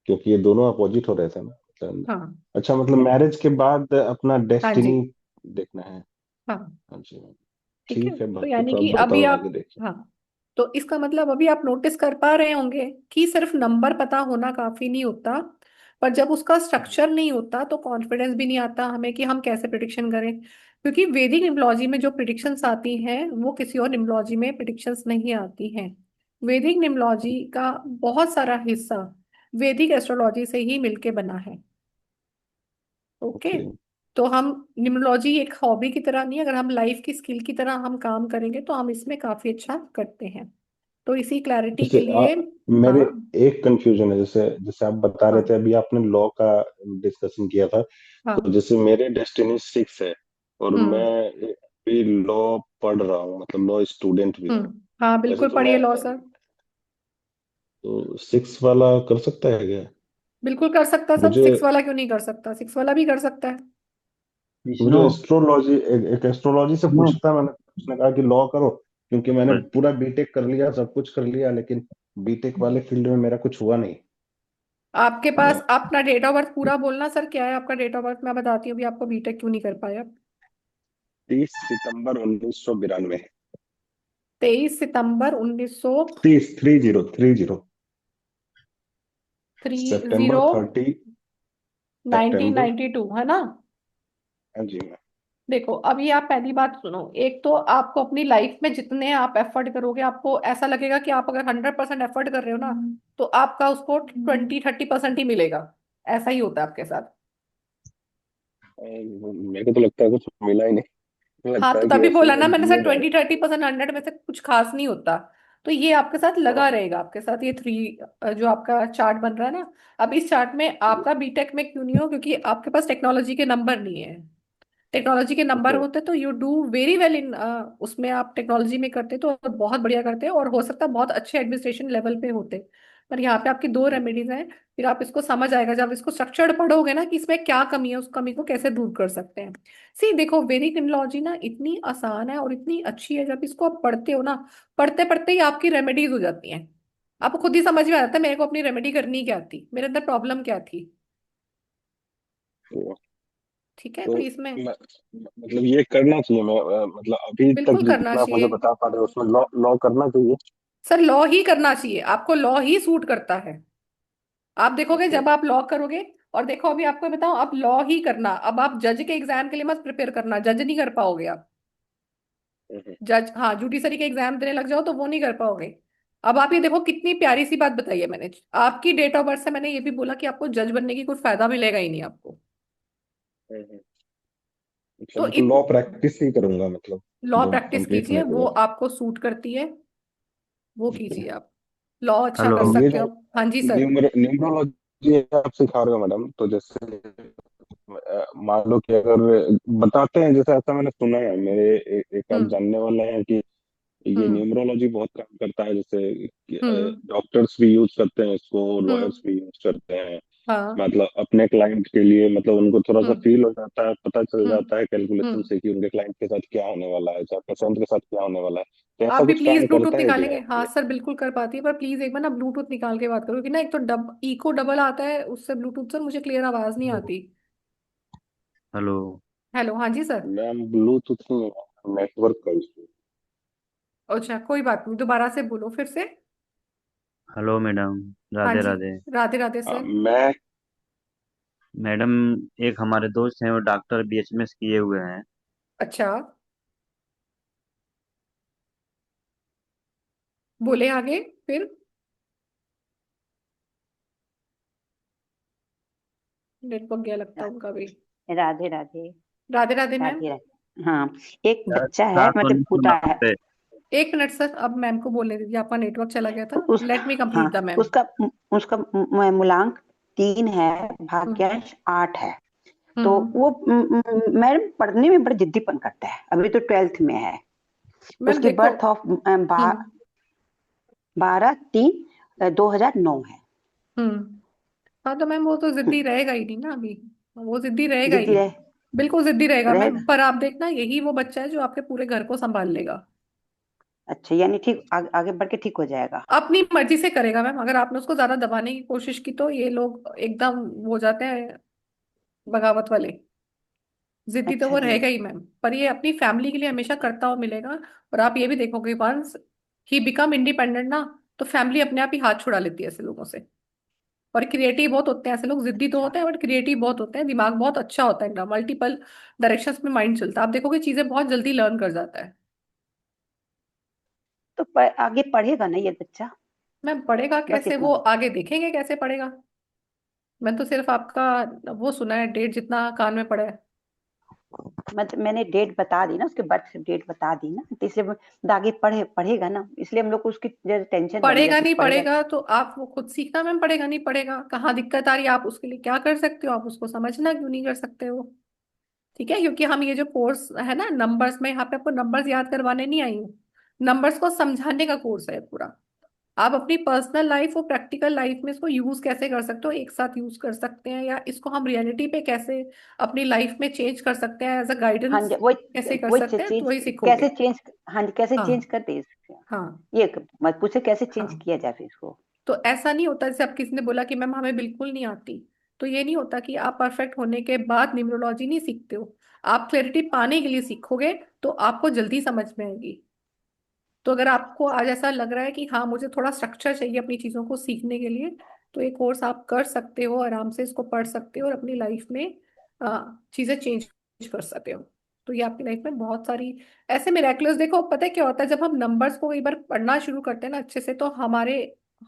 क्योंकि ये दोनों अपोजिट हो रहे थे ना मतलब। हाँ। अच्छा, मतलब मैरिज के बाद अपना हाँ जी। डेस्टिनी देखना है। हाँ। हाँ जी। ठीक है। ठीक है, तो बाकी यानी तो कि आप अभी बताओ आगे आप, देखिए। हाँ, तो इसका मतलब अभी आप नोटिस कर पा रहे होंगे कि सिर्फ नंबर पता होना काफी नहीं होता, पर जब उसका स्ट्रक्चर नहीं होता तो कॉन्फिडेंस भी नहीं आता हमें कि हम कैसे प्रिडिक्शन करें। क्योंकि वैदिक न्यूमरोलॉजी में जो प्रिडिक्शंस आती हैं वो किसी और न्यूमरोलॉजी में प्रिडिक्शंस नहीं आती हैं। वैदिक न्यूमरोलॉजी का बहुत सारा हिस्सा वैदिक एस्ट्रोलॉजी से ही मिलके बना है। ओके। ओके। तो हम, न्यूमरोलॉजी एक हॉबी की तरह नहीं, अगर हम लाइफ की स्किल की तरह हम काम करेंगे तो हम इसमें काफी अच्छा करते हैं। तो इसी क्लैरिटी जैसे के लिए, मेरे हाँ। एक कंफ्यूजन है, जैसे जैसे आप बता रहे थे हाँ। अभी, आपने लॉ का डिस्कशन किया था। तो हाँ। जैसे मेरे डेस्टिनी 6 है और मैं हम्म। भी लॉ पढ़ रहा हूँ, मतलब लॉ स्टूडेंट भी हूँ। हाँ, वैसे बिल्कुल तो पढ़िए मैं लॉ सर। तो 6 वाला कर सकता है क्या? बिल्कुल कर सकता है सब, मुझे 6 वाला क्यों नहीं कर सकता, 6 वाला भी कर सकता है। मुझे विष्णु। एस्ट्रोलॉजी एक एस्ट्रोलॉजी से विष्णु। पूछता, मैंने उसने कहा कि लॉ करो, क्योंकि मैंने बट पूरा बीटेक कर लिया, सब कुछ कर लिया, लेकिन बीटेक वाले फील्ड में मेरा कुछ हुआ नहीं। आपके पास मैं अपना डेट ऑफ बर्थ पूरा बोलना सर, क्या है आपका डेट ऑफ बर्थ, मैं बताती हूँ अभी आपको बीटेक क्यों नहीं कर पाया। 30 सितंबर 1992। 23 सितंबर 30 30 1930, सेप्टेम्बर 30 सेप्टेम्बर। 1992 है ना? हाँ जी मैम। देखो अभी आप पहली बात सुनो, एक तो आपको अपनी लाइफ में जितने आप एफर्ट करोगे आपको ऐसा लगेगा कि आप अगर 100% एफर्ट कर रहे हो ना, तो आपका उसको 20-30% ही मिलेगा। ऐसा ही होता है आपके साथ। मेरे को तो लगता है कुछ मिला ही नहीं, हाँ, लगता तो है कि तभी ऐसे ही बोला ना मैं मैंने सर, जिए जा रहा 20-30% 100 में से कुछ खास नहीं होता। तो ये आपके साथ हूँ। लगा रहेगा, आपके साथ ये 3 जो आपका चार्ट बन रहा है ना। अब इस चार्ट में आपका बीटेक में क्यों नहीं हो, क्योंकि आपके पास टेक्नोलॉजी के नंबर नहीं है। टेक्नोलॉजी के नंबर ओके। होते तो you do very well in, उसमें आप टेक्नोलॉजी में करते तो बहुत बढ़िया करते और हो सकता है बहुत अच्छे एडमिनिस्ट्रेशन लेवल पे होते। पर यहाँ पे आपकी 2 रेमेडीज हैं। फिर आप इसको समझ आएगा जब इसको स्ट्रक्चर्ड पढ़ोगे ना कि इसमें क्या कमी है, उस कमी को कैसे दूर कर सकते हैं। सी देखो, वैदिक टेक्नोलॉजी ना इतनी आसान है और इतनी अच्छी है, जब इसको आप पढ़ते हो ना, पढ़ते पढ़ते ही आपकी रेमेडीज हो जाती हैं। आपको खुद ही समझ में आ जाता है मेरे को अपनी रेमेडी करनी क्या थी, मेरे अंदर प्रॉब्लम क्या थी। तो, ठीक है, तो तो इसमें मतलब ये करना चाहिए, मैं मतलब अभी तक बिल्कुल करना जितना आप मुझे चाहिए। बता पा रहे हो उसमें लॉ लॉ करना चाहिए। सर लॉ ही करना चाहिए, आपको लॉ ही सूट करता है। आप देखोगे ओके। जब आप लॉ करोगे, और देखो अभी आपको बताओ, आप लॉ ही करना, अब आप जज के एग्जाम के लिए मत प्रिपेयर करना, जज नहीं कर पाओगे आप। हम्म। जज, हाँ, जुडिशरी के एग्जाम देने लग जाओ तो वो नहीं कर पाओगे। अब आप ये देखो कितनी प्यारी सी बात बताई है मैंने, आपकी डेट ऑफ बर्थ से मैंने ये भी बोला कि आपको जज बनने की कोई फायदा मिलेगा ही नहीं आपको। हम्म। अच्छा, तो मतलब लॉ प्रैक्टिस ही करूंगा मतलब, लॉ जब प्रैक्टिस कंप्लीट कीजिए, होने के वो बाद। आपको सूट करती है, वो ओके। कीजिए आप। लॉ अच्छा हेलो। कर ये सकते जो हो। हाँ जी सर। न्यूमरोलॉजी आप सिखा रहे हो मैडम, तो जैसे मान लो कि अगर बताते हैं, जैसे ऐसा मैंने सुना है, मेरे एक आध हम्म। जानने वाले हैं कि ये हम्म न्यूमरोलॉजी बहुत काम करता है, जैसे हम्म डॉक्टर्स भी यूज करते हैं इसको, लॉयर्स हम्म भी यूज करते हैं। हाँ मतलब अपने क्लाइंट के लिए, मतलब उनको थोड़ा सा हम्म फील हो जाता है, पता चल हम्म जाता है कैलकुलेशन हम्म से कि उनके क्लाइंट के साथ क्या होने वाला है, चाहे पेशेंट के साथ क्या होने वाला है। तो आप ऐसा भी कुछ प्लीज काम ब्लूटूथ करता है निकालेंगे? क्या हाँ ये? सर बिल्कुल कर पाती है, पर प्लीज एक बार ना ब्लूटूथ निकाल के बात करो, क्योंकि ना एक तो इको डबल आता है उससे, ब्लूटूथ से मुझे क्लियर आवाज नहीं आती। हेलो। हेलो, हाँ जी सर। मैम ब्लूटूथ नेटवर्क का इशू। अच्छा कोई बात नहीं, दोबारा से बोलो फिर से। Hello madam. हाँ राधे जी। राधे। राधे राधे सर। मैं मैडम, एक हमारे दोस्त हैं, वो डॉक्टर बीएचएमएस किए हुए हैं। अच्छा, बोले आगे फिर। नेटवर्क गया लगता है उनका भी। राधे राधे। राधे राधे मैम। राधे राधे। हाँ, एक बच्चा है, सात मतलब उन्नीस सौ पुता है। नब्बे एक मिनट सर, अब मैम को बोलने दीजिए, आपका नेटवर्क चला गया था। उस लेट मी हाँ, कंप्लीट द मैम। उसका उसका मूलांक 3 है, हम्म भाग्यांश 8 है। तो हम्म वो मैडम पढ़ने में बड़ा जिद्दीपन करता है, अभी तो 12th में है। मैम उसकी देखो। बर्थ ऑफ हम्म 12/3/2009 है। हम्म हाँ तो मैम वो तो जिद्दी रहेगा ही नहीं ना अभी। वो जिद्दी रहेगा ही जिद्दी नहीं। रहे बिल्कुल जिद्दी रहेगा मैम, रहेगा। पर आप देखना यही वो बच्चा है जो आपके पूरे घर को संभाल लेगा। अच्छा, यानी ठीक आगे बढ़ के ठीक हो जाएगा। अपनी मर्जी से करेगा मैम, अगर आपने उसको ज्यादा दबाने की कोशिश की तो ये लोग एकदम हो जाते हैं बगावत वाले। जिद्दी तो वो अच्छा जी। रहेगा ही मैम, पर ये अपनी फैमिली के लिए हमेशा करता हुआ मिलेगा। और आप ये भी देखोगे, वंस ही बिकम इंडिपेंडेंट ना, तो फैमिली अपने आप ही हाथ छुड़ा लेती है ऐसे लोगों से। और क्रिएटिव बहुत होते हैं ऐसे लोग, जिद्दी तो अच्छा, होते हैं बट क्रिएटिव बहुत होते हैं, दिमाग बहुत अच्छा होता है इनका, मल्टीपल डायरेक्शंस में माइंड चलता है, आप देखोगे चीजें बहुत जल्दी लर्न कर जाता है। तो आगे पढ़ेगा ना ये बच्चा? मैम पढ़ेगा बस कैसे, इतना। वो आगे देखेंगे कैसे पढ़ेगा। मैं तो सिर्फ आपका वो सुना है, डेट जितना कान में पड़ा है। मतलब मैंने डेट बता दी ना, उसके बर्थ डेट बता दी ना, तो इसलिए आगे पढ़ेगा ना, इसलिए हम लोग को उसकी टेंशन बनी पढ़ेगा रहती है, नहीं पढ़ेगा। पढ़ेगा तो आप वो खुद सीखना मैम, पढ़ेगा नहीं पढ़ेगा, कहाँ दिक्कत आ रही है, आप उसके लिए क्या कर सकते हो, आप उसको समझना क्यों नहीं कर सकते हो। ठीक है, क्योंकि हम ये जो कोर्स है ना नंबर्स में, यहाँ पे आपको नंबर्स याद करवाने नहीं आई हूँ। नंबर्स को समझाने का कोर्स है पूरा। आप अपनी पर्सनल लाइफ और प्रैक्टिकल लाइफ में इसको यूज कैसे कर सकते हो, एक साथ यूज कर सकते हैं, या इसको हम रियलिटी पे कैसे अपनी लाइफ में चेंज कर सकते हैं, एज अ हाँ गाइडेंस जी, वही कैसे कर वही सकते हैं, तो चीज वही कैसे सीखोगे। चेंज। हाँ जी, कैसे चेंज हाँ कर दे इसको। हाँ ये मत पूछे कैसे चेंज हाँ। किया जाए फिर इसको। तो ऐसा नहीं होता जैसे अब किसी ने बोला कि मैम हमें बिल्कुल नहीं आती। तो ये नहीं होता कि आप परफेक्ट होने के बाद न्यूमरोलॉजी नहीं सीखते हो। आप क्लैरिटी पाने के लिए सीखोगे तो आपको जल्दी समझ में आएगी। तो अगर आपको आज ऐसा लग रहा है कि हाँ मुझे थोड़ा स्ट्रक्चर चाहिए अपनी चीज़ों को सीखने के लिए, तो ये कोर्स आप कर सकते हो, आराम से इसको पढ़ सकते हो और अपनी लाइफ में चीज़ें चेंज कर सकते हो। तो ये आपकी लाइफ में बहुत सारी ऐसे मिराकुलस, देखो पता है क्या होता है, जब हम नंबर्स को एक बार पढ़ना शुरू करते हैं ना अच्छे से, तो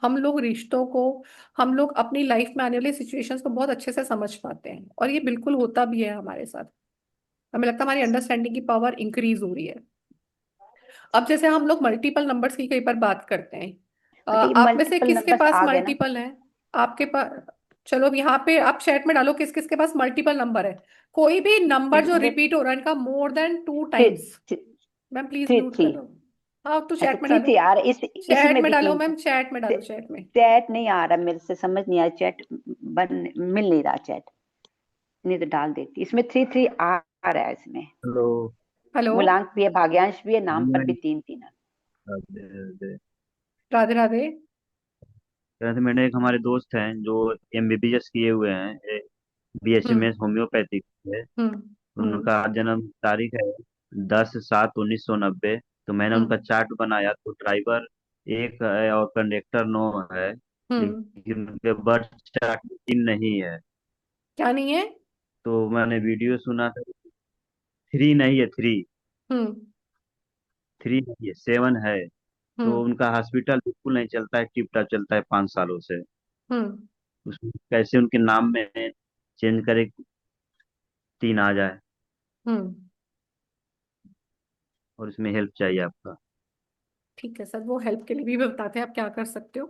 हम लोग रिश्तों को, हम लोग अपनी लाइफ में आने वाली सिचुएशंस को बहुत अच्छे से समझ पाते हैं, और ये बिल्कुल होता भी है हमारे साथ। हमें लगता है हमारी अंडरस्टैंडिंग की पावर इंक्रीज हो रही है। अब जैसे हम लोग मल्टीपल नंबर्स की कई बार बात करते हैं, अच्छा, ये आप में से मल्टीपल किसके नंबर्स पास आ गए ना। मल्टीपल है? आपके पास। चलो अब यहाँ पे आप चैट में डालो किस किस के पास मल्टीपल नंबर है। कोई भी नंबर जो इसमें रिपीट हो रहा है इनका more than 2 times. Three ma'am please three mute three. कर दो। हाँ तो अच्छा, चैट में थ्री डालो। थ्री आ रहा है, इसी चैट में में भी डालो 3 मैम, चैट में डालो, चैट में। चैट नहीं आ रहा मेरे से, समझ नहीं आ रहा चैट, मिल नहीं रहा चैट। नहीं तो डाल देती, इसमें 3 3 आ रहा है इसमें। हेलो। हेलो। मूलांक भी है, भाग्यांश भी है, नाम पर भी मैं 3 3 है। राधे राधे। राधे राधे। वैसे मैंने एक हमारे दोस्त हैं जो एमबीबीएस किए हुए हैं, हम्म बीएचएमएस होम्योपैथिक है। हम्म हम्म उनका जन्म तारीख है 10/7/1990। तो मैंने उनका हम्म चार्ट बनाया तो ड्राइवर एक है और कंडक्टर 9 है। हम्म लेकिन उनके बर्थ चार्ट में 3 नहीं है। क्या नहीं है? तो मैंने वीडियो सुना था। 3 नहीं है, 3। हम्म 3 नहीं है, 7 है। तो हम्म उनका हॉस्पिटल बिल्कुल नहीं चलता है, टिप टॉप चलता है 5 सालों से। हम्म उसमें कैसे उनके नाम में चेंज करे, 3 आ जाए। हम्म और इसमें हेल्प चाहिए आपका। ठीक है सर, वो हेल्प के लिए भी बताते हैं आप क्या कर सकते हो।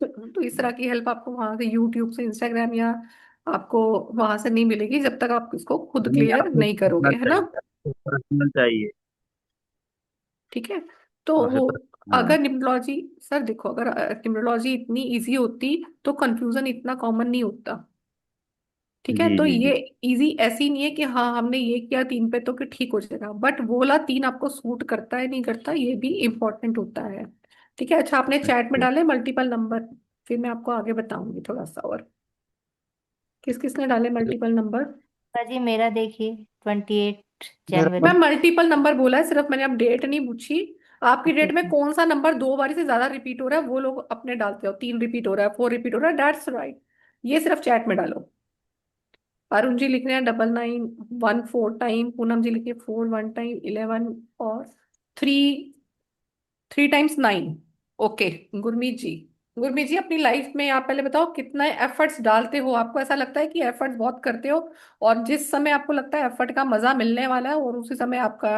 तो इस तरह की हेल्प आपको वहां से यूट्यूब से, इंस्टाग्राम या आपको वहां से नहीं मिलेगी जब तक आप इसको खुद नहीं, क्लियर आपको नहीं करोगे, पर्सनल है ना। चाहिए, आपको पर्सनल चाहिए। ठीक है। तो और फिर वो हाँ अगर निम्नोलॉजी, सर देखो, अगर निम्नोलॉजी इतनी इजी होती तो कंफ्यूजन इतना कॉमन नहीं होता। ठीक है, जी तो जी ये जी। इजी ऐसी नहीं है कि हाँ हमने ये किया तीन पे तो कि ठीक हो जाएगा, बट वो वाला तीन आपको सूट करता है नहीं करता ये भी इम्पोर्टेंट होता है। ठीक है। अच्छा, आपने चैट में अच्छा डाले मल्टीपल नंबर, फिर मैं आपको आगे बताऊंगी थोड़ा सा और किस किस ने डाले मल्टीपल नंबर। जी मेरा देखिए 28 मेरा मैं जनवरी मल्टीपल नंबर बोला है सिर्फ, मैंने अब डेट नहीं पूछी। आपकी ओके डेट में ओके कौन सा नंबर दो बारी से ज्यादा रिपीट हो रहा है वो लोग अपने डालते हो, तीन रिपीट हो रहा है, फोर रिपीट हो रहा है, दैट्स राइट। ये सिर्फ चैट में डालो। अरुण जी लिख रहे हैं 9914 टाइम, पूनम जी लिखिए 41 टाइम, 11 और थ्री, 3 टाइम्स 9। ओके। गुरमीत जी, गुरमीत जी अपनी लाइफ में आप पहले बताओ कितना एफर्ट्स डालते हो, आपको ऐसा लगता है कि एफर्ट्स बहुत करते हो और जिस समय आपको लगता है एफर्ट का मजा मिलने वाला है और उसी समय आपका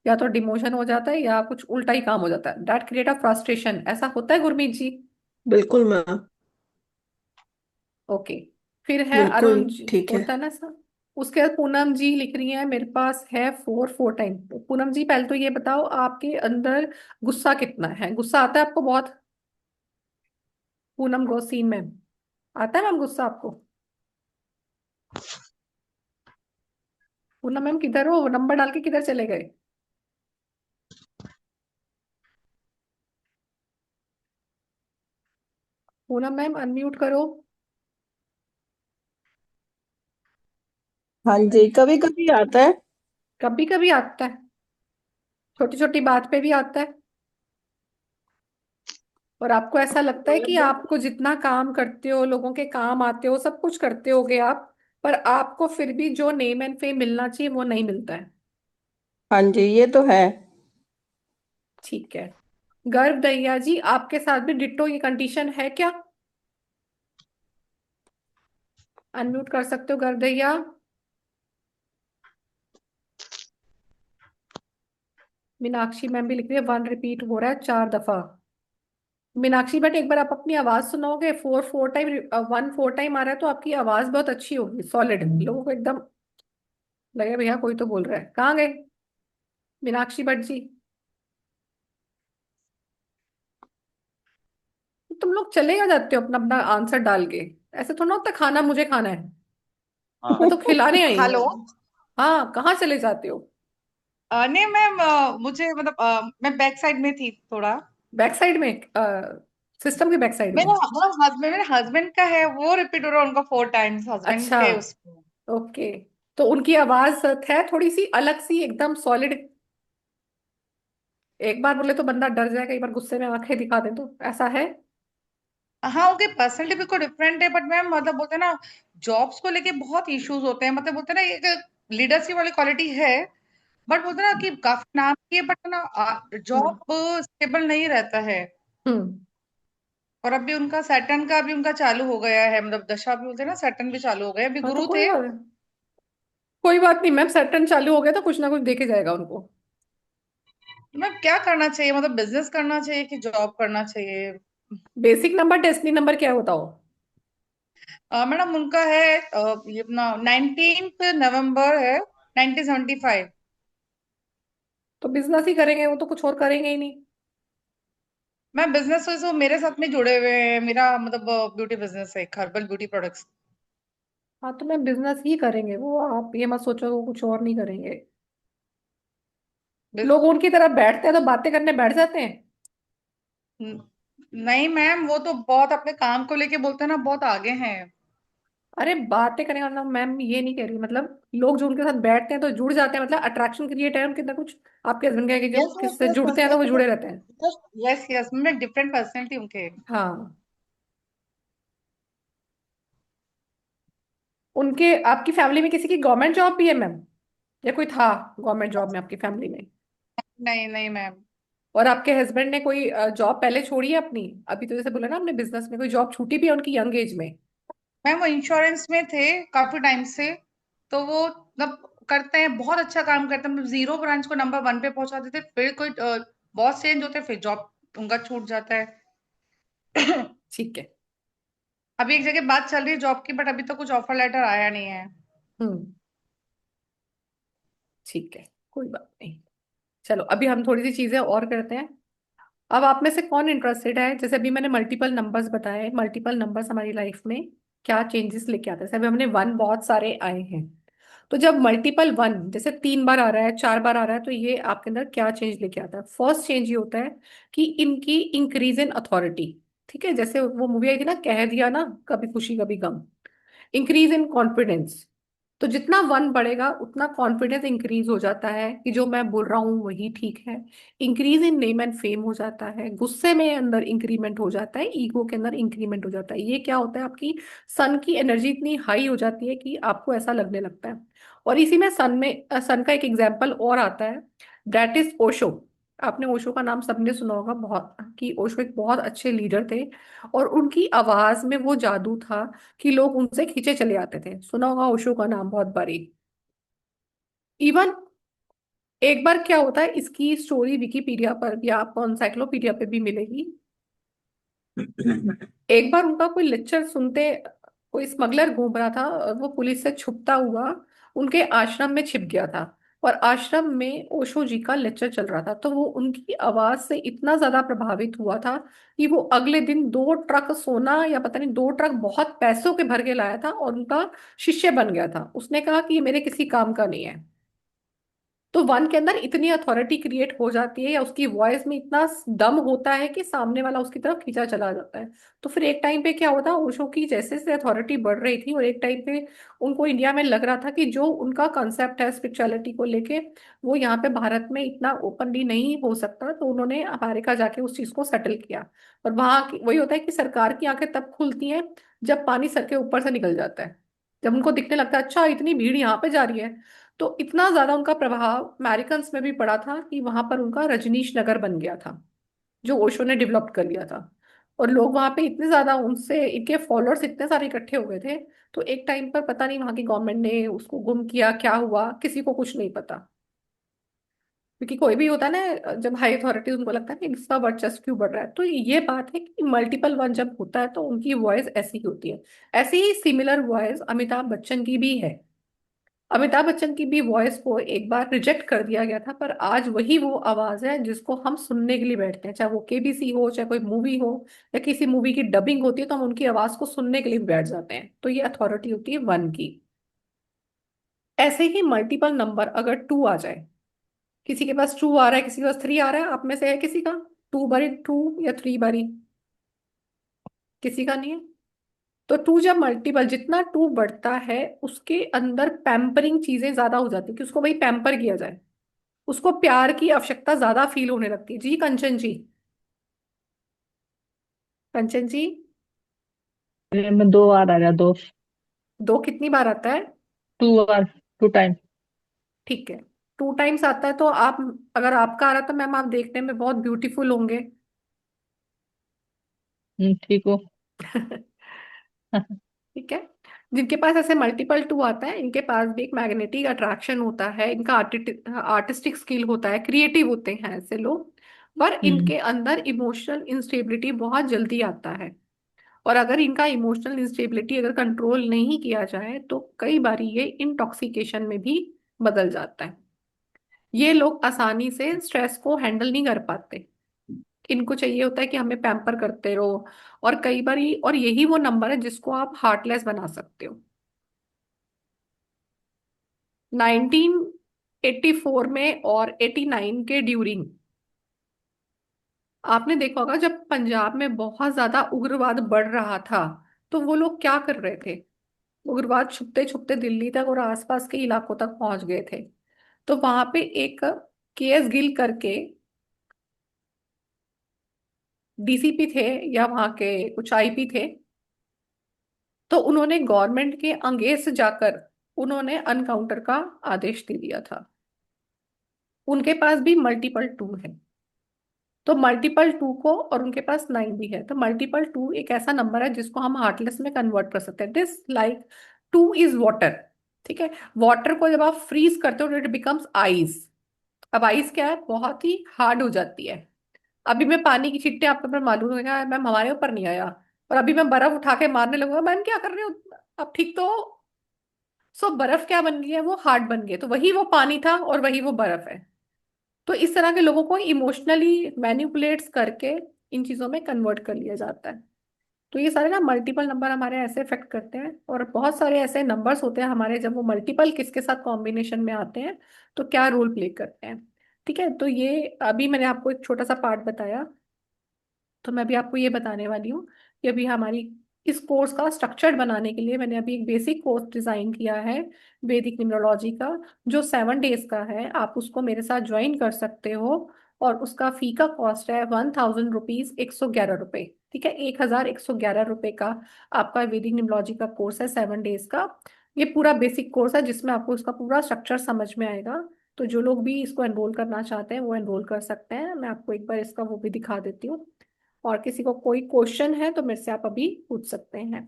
या तो डिमोशन हो जाता है या कुछ उल्टा ही काम हो जाता है, दैट क्रिएट अ फ्रस्ट्रेशन, ऐसा होता है गुरमीत जी? बिल्कुल मैम। ओके। फिर है बिल्कुल अरुण जी, ठीक है। होता है ना सर। उसके बाद पूनम जी लिख रही है मेरे पास है 4 4 टाइम। तो पूनम जी पहले तो ये बताओ आपके अंदर गुस्सा कितना है, गुस्सा आता है आपको बहुत? पूनम गोसीन मैम, आता है मैम गुस्सा आपको? पूनम मैम किधर हो, नंबर डाल के किधर चले गए? पूनम मैम अनम्यूट करो। हाँ जी, कभी कभी आता है। कभी कभी आता है, छोटी छोटी बात पे भी आता है। और आपको ऐसा लगता है कि आपको जितना काम करते हो, लोगों के काम आते हो, सब कुछ करते होगे आप, पर आपको फिर भी जो नेम एंड फेम मिलना चाहिए वो नहीं मिलता है। हाँ जी, ये तो है। ठीक है। गर्भ दैया जी आपके साथ भी डिट्टो ये कंडीशन है क्या? अनम्यूट कर सकते हो गर्भ दैया। मीनाक्षी मैम भी लिख रही है 1 रिपीट हो रहा है 4 दफा। मीनाक्षी बट एक बार आप अपनी आवाज सुनाओगे, 4 4 टाइम, 1 4 टाइम आ रहा है तो आपकी आवाज बहुत अच्छी होगी, सॉलिड, लोगों को एकदम लगे भैया कोई तो बोल रहा है। कहाँ गए मीनाक्षी भट्ट जी? तुम लोग चले आ जाते हो अपना अपना आंसर डाल के, ऐसे थोड़ा ना होता खाना मुझे खाना है, मैं हाँ तो खिलाने आई हूँ। हेलो। हाँ, कहाँ चले जाते हो? नहीं मैम, मुझे मतलब मैं बैक साइड में थी थोड़ा। बैक साइड में, सिस्टम के बैक साइड में? मेरे हस्बैंड का है, वो रिपीट हो रहा है उनका 4 टाइम्स, हस्बैंड अच्छा, के उसमें। ओके। तो उनकी आवाज है थोड़ी सी अलग सी, एकदम सॉलिड। एक बार बोले तो बंदा डर जाएगा, एक बार गुस्से में आंखें दिखा दे तो ऐसा है। हाँ, उनकी पर्सनैलिटी बिल्कुल डिफरेंट है, बट मैम मतलब बोलते हैं ना, जॉब्स को लेके बहुत इश्यूज होते हैं, मतलब बोलते हैं ना एक लीडरशिप वाली क्वालिटी है, बट बोलते हैं ना कि काफी नाम की है, बट ना हम्म। जॉब स्टेबल नहीं रहता है। हम्म। और अभी उनका सैटर्न का भी उनका चालू हो गया है, मतलब दशा भी बोलते हैं ना, सैटर्न भी चालू हो गया, अभी हाँ तो गुरु थे। कोई बात नहीं मैम, सैटर्न चालू हो गया तो कुछ ना कुछ देखे जाएगा उनको। मैम क्या करना चाहिए, मतलब बिजनेस करना चाहिए कि जॉब करना चाहिए? बेसिक नंबर, डेस्टिनी नंबर क्या है बताओ? मैडम उनका है ये अपना 19 नवंबर है, 1975। तो बिजनेस ही करेंगे, वो तो कुछ और करेंगे ही नहीं। मैं बिजनेस से वो मेरे साथ में जुड़े हुए हैं, मेरा मतलब ब्यूटी बिजनेस है, हर्बल ब्यूटी प्रोडक्ट्स। हाँ तो मैम बिजनेस ही करेंगे वो, आप ये मत सोचो वो कुछ और नहीं करेंगे। लोग उनकी तरफ बैठते हैं तो बातें करने बैठ जाते हैं। नहीं मैम, वो तो बहुत अपने काम को लेके बोलते हैं ना, बहुत आगे हैं। अरे बातें करने का मतलब मैम ये नहीं कह रही, मतलब लोग जो उनके साथ बैठते हैं तो जुड़ जाते हैं, मतलब अट्रैक्शन क्रिएट है उनके अंदर कुछ। आपके हस्बैंड कहेंगे जो यस यस किससे यस जुड़ते हैं तो वो जुड़े रहते हैं। यस यस, मैं डिफरेंट पर्सनैलिटी उनके। हाँ। उनके, आपकी फैमिली में किसी की गवर्नमेंट जॉब भी है मैम, या कोई था गवर्नमेंट जॉब में आपकी फैमिली में? नहीं नहीं मैम। और आपके हस्बैंड ने कोई जॉब पहले छोड़ी है अपनी? अभी तो जैसे बोला ना आपने बिजनेस में कोई जॉब छूटी भी है उनकी यंग एज में? मैम वो इंश्योरेंस में थे काफी टाइम से, तो वो मतलब करते हैं, बहुत अच्छा काम करते हैं, मतलब 0 ब्रांच को नंबर 1 पे पहुंचा देते, फिर कोई बॉस चेंज होते, फिर जॉब उनका छूट जाता है। ठीक है। अभी एक जगह बात चल रही है जॉब की, बट अभी तो कुछ ऑफर लेटर आया नहीं है। हम्म। ठीक है, कोई बात नहीं। चलो अभी हम थोड़ी सी चीजें और करते हैं। अब आप में से कौन इंटरेस्टेड है, जैसे अभी मैंने मल्टीपल नंबर्स बताए, मल्टीपल नंबर्स हमारी लाइफ में क्या चेंजेस लेके आते हैं। जैसे अभी हमने वन बहुत सारे आए हैं, तो जब मल्टीपल वन जैसे 3 बार आ रहा है, 4 बार आ रहा है, तो ये आपके अंदर क्या चेंज लेके आता है। फर्स्ट चेंज ये होता है कि इनकी इंक्रीज इन अथॉरिटी। ठीक है, जैसे वो मूवी आई थी ना, कह दिया ना, कभी खुशी कभी गम। इंक्रीज इन कॉन्फिडेंस, तो जितना वन बढ़ेगा उतना कॉन्फिडेंस इंक्रीज हो जाता है कि जो मैं बोल रहा हूँ वही ठीक है। Increase in name and fame हो जाता है, गुस्से में अंदर इंक्रीमेंट हो जाता है, ईगो के अंदर इंक्रीमेंट हो जाता है। ये क्या होता है, आपकी सन की एनर्जी इतनी हाई हो जाती है कि आपको ऐसा लगने लगता है। और इसी में सन का एक एग्जाम्पल और आता है, दैट इज ओशो। आपने ओशो का नाम सबने सुना होगा बहुत, कि ओशो एक बहुत अच्छे लीडर थे, और उनकी आवाज में वो जादू था कि लोग उनसे खींचे चले आते थे। सुना होगा ओशो का नाम बहुत बारी। इवन एक बार क्या होता है, इसकी स्टोरी विकिपीडिया पर या आपको encyclopedia पे भी मिलेगी। एक बार उनका कोई लेक्चर सुनते, कोई स्मगलर घूम रहा था, और वो पुलिस से छुपता हुआ उनके आश्रम में छिप गया था। और आश्रम में ओशो जी का लेक्चर चल रहा था, तो वो उनकी आवाज से इतना ज्यादा प्रभावित हुआ था कि वो अगले दिन 2 ट्रक सोना या पता नहीं 2 ट्रक बहुत पैसों के भर के लाया था, और उनका शिष्य बन गया था। उसने कहा कि ये मेरे किसी काम का नहीं है। तो वन के अंदर इतनी अथॉरिटी क्रिएट हो जाती है, या उसकी वॉइस में इतना दम होता है कि सामने वाला उसकी तरफ खींचा चला जाता है। तो फिर एक टाइम पे क्या होता है, ओशो की जैसे जैसे अथॉरिटी बढ़ रही थी, और एक टाइम पे उनको इंडिया में लग रहा था कि जो उनका कंसेप्ट है स्पिरिचुअलिटी को लेके, वो यहाँ पे भारत में इतना ओपनली नहीं हो सकता। तो उन्होंने अमेरिका जाके उस चीज को सेटल किया। और वहां वही होता है कि सरकार की आंखें तब खुलती हैं जब पानी सर के ऊपर से निकल जाता है, जब उनको दिखने लगता है अच्छा इतनी भीड़ यहाँ पे जा रही है। तो इतना ज्यादा उनका प्रभाव अमेरिकन्स में भी पड़ा था कि वहां पर उनका रजनीश नगर बन गया था, जो ओशो ने डेवलप कर लिया था। और लोग वहां पे इतने ज्यादा उनसे, इनके फॉलोअर्स इतने सारे इकट्ठे हो गए थे। तो एक टाइम पर पता नहीं वहां की गवर्नमेंट ने उसको गुम किया, क्या हुआ किसी को कुछ नहीं पता। क्योंकि कोई भी होता है ना, जब हाई अथॉरिटी उनको लगता है कि इसका वर्चस्व क्यों बढ़ रहा है। तो ये बात है कि मल्टीपल वन जब होता है तो उनकी वॉइस ऐसी ही होती है। ऐसी ही सिमिलर वॉइस अमिताभ बच्चन की भी है। अमिताभ बच्चन की भी वॉइस को एक बार रिजेक्ट कर दिया गया था, पर आज वही वो आवाज है जिसको हम सुनने के लिए बैठते हैं। चाहे वो केबीसी हो, चाहे कोई मूवी हो, या किसी मूवी की डबिंग होती है, तो हम उनकी आवाज को सुनने के लिए भी बैठ जाते हैं। तो ये अथॉरिटी होती है वन की। ऐसे ही मल्टीपल नंबर अगर टू आ जाए, किसी के पास टू आ रहा है, किसी के पास थ्री आ रहा है, आप में से है किसी का टू बारी टू या थ्री बारी? किसी का नहीं है। तो टू जब मल्टीपल, जितना टू बढ़ता है उसके अंदर पैम्परिंग चीजें ज्यादा हो जाती है, कि उसको भाई पैम्पर किया जाए, उसको प्यार की आवश्यकता ज्यादा फील होने लगती है। जी कंचन जी, कंचन जी। में 2 बार आ गया, दो। दो कितनी बार आता है? 2 बार, 2 टाइम। ठीक है, 2 टाइम्स आता है। तो आप, अगर आपका आ रहा तो मैम आप देखने में बहुत ब्यूटीफुल होंगे। ठीक हो। ठीक है। जिनके पास ऐसे मल्टीपल टू आता है, इनके पास भी एक मैग्नेटिक अट्रैक्शन होता है, इनका आर्टिस्टिक स्किल होता है, क्रिएटिव होते हैं ऐसे लोग। पर इनके अंदर इमोशनल इंस्टेबिलिटी बहुत जल्दी आता है। और अगर इनका इमोशनल इंस्टेबिलिटी अगर कंट्रोल नहीं किया जाए तो कई बार ये इंटॉक्सिकेशन में भी बदल जाता है। ये लोग आसानी से स्ट्रेस को हैंडल नहीं कर पाते। इनको चाहिए होता है कि हमें पैम्पर करते रहो। और कई बार और यही वो नंबर है जिसको आप हार्टलेस बना सकते हो। 1984 में और 89 के ड्यूरिंग आपने देखा होगा, जब पंजाब में बहुत ज्यादा उग्रवाद बढ़ रहा था, तो वो लोग क्या कर रहे थे, उग्रवाद छुपते छुपते दिल्ली तक और आसपास के इलाकों तक पहुंच गए थे। तो वहां पे एक केएस गिल करके डीसीपी थे, या वहां के कुछ आईपी थे। तो उन्होंने गवर्नमेंट के अंगेज जाकर उन्होंने अनकाउंटर का आदेश दे दिया था। उनके पास भी मल्टीपल टू है। तो मल्टीपल टू को, और उनके पास 9 भी है, तो मल्टीपल टू एक ऐसा नंबर है जिसको हम हार्टलेस में कन्वर्ट कर सकते हैं। This like two is water. ठीक है, वाटर को जब आप फ्रीज करते हो इट बिकम्स आइस। अब आइस क्या है, बहुत ही हार्ड हो जाती है। अभी मैं पानी की छिट्टे आपके ऊपर मालूम होगा मैम, हमारे ऊपर नहीं आया, और अभी मैं बर्फ उठा के मारने लगूंगा, मैम क्या कर रहे हो, अब ठीक तो हो? सो बर्फ क्या बन गई है, वो हार्ड बन गई है। तो वही वो पानी था और वही वो बर्फ है। तो इस तरह के लोगों को इमोशनली मैनिपुलेट्स करके इन चीजों में कन्वर्ट कर लिया जाता है। तो ये सारे ना मल्टीपल नंबर हमारे ऐसे इफेक्ट करते हैं, और बहुत सारे ऐसे नंबर्स होते हैं हमारे, जब वो मल्टीपल किसके साथ कॉम्बिनेशन में आते हैं तो क्या रोल प्ले करते हैं। ठीक है, तो ये अभी मैंने आपको एक छोटा सा पार्ट बताया, तो मैं भी आपको ये बताने वाली हूँ कि अभी हमारी इस कोर्स का स्ट्रक्चर बनाने के लिए मैंने अभी एक बेसिक कोर्स डिजाइन किया है वैदिक न्यूमरोलॉजी का, जो 7 डेज का है। आप उसको मेरे साथ ज्वाइन कर सकते हो, और उसका फी का कॉस्ट है 1000 रुपीज, 111 रुपये। ठीक है, 1111 रुपये का आपका वैदिक न्यूमरोलॉजी का कोर्स है 7 डेज का। ये पूरा बेसिक कोर्स है जिसमें आपको इसका पूरा स्ट्रक्चर समझ में आएगा। तो जो लोग भी इसको एनरोल करना चाहते हैं वो एनरोल कर सकते हैं। मैं आपको एक बार इसका वो भी दिखा देती हूँ, और किसी को कोई क्वेश्चन है तो मेरे से आप अभी पूछ सकते हैं।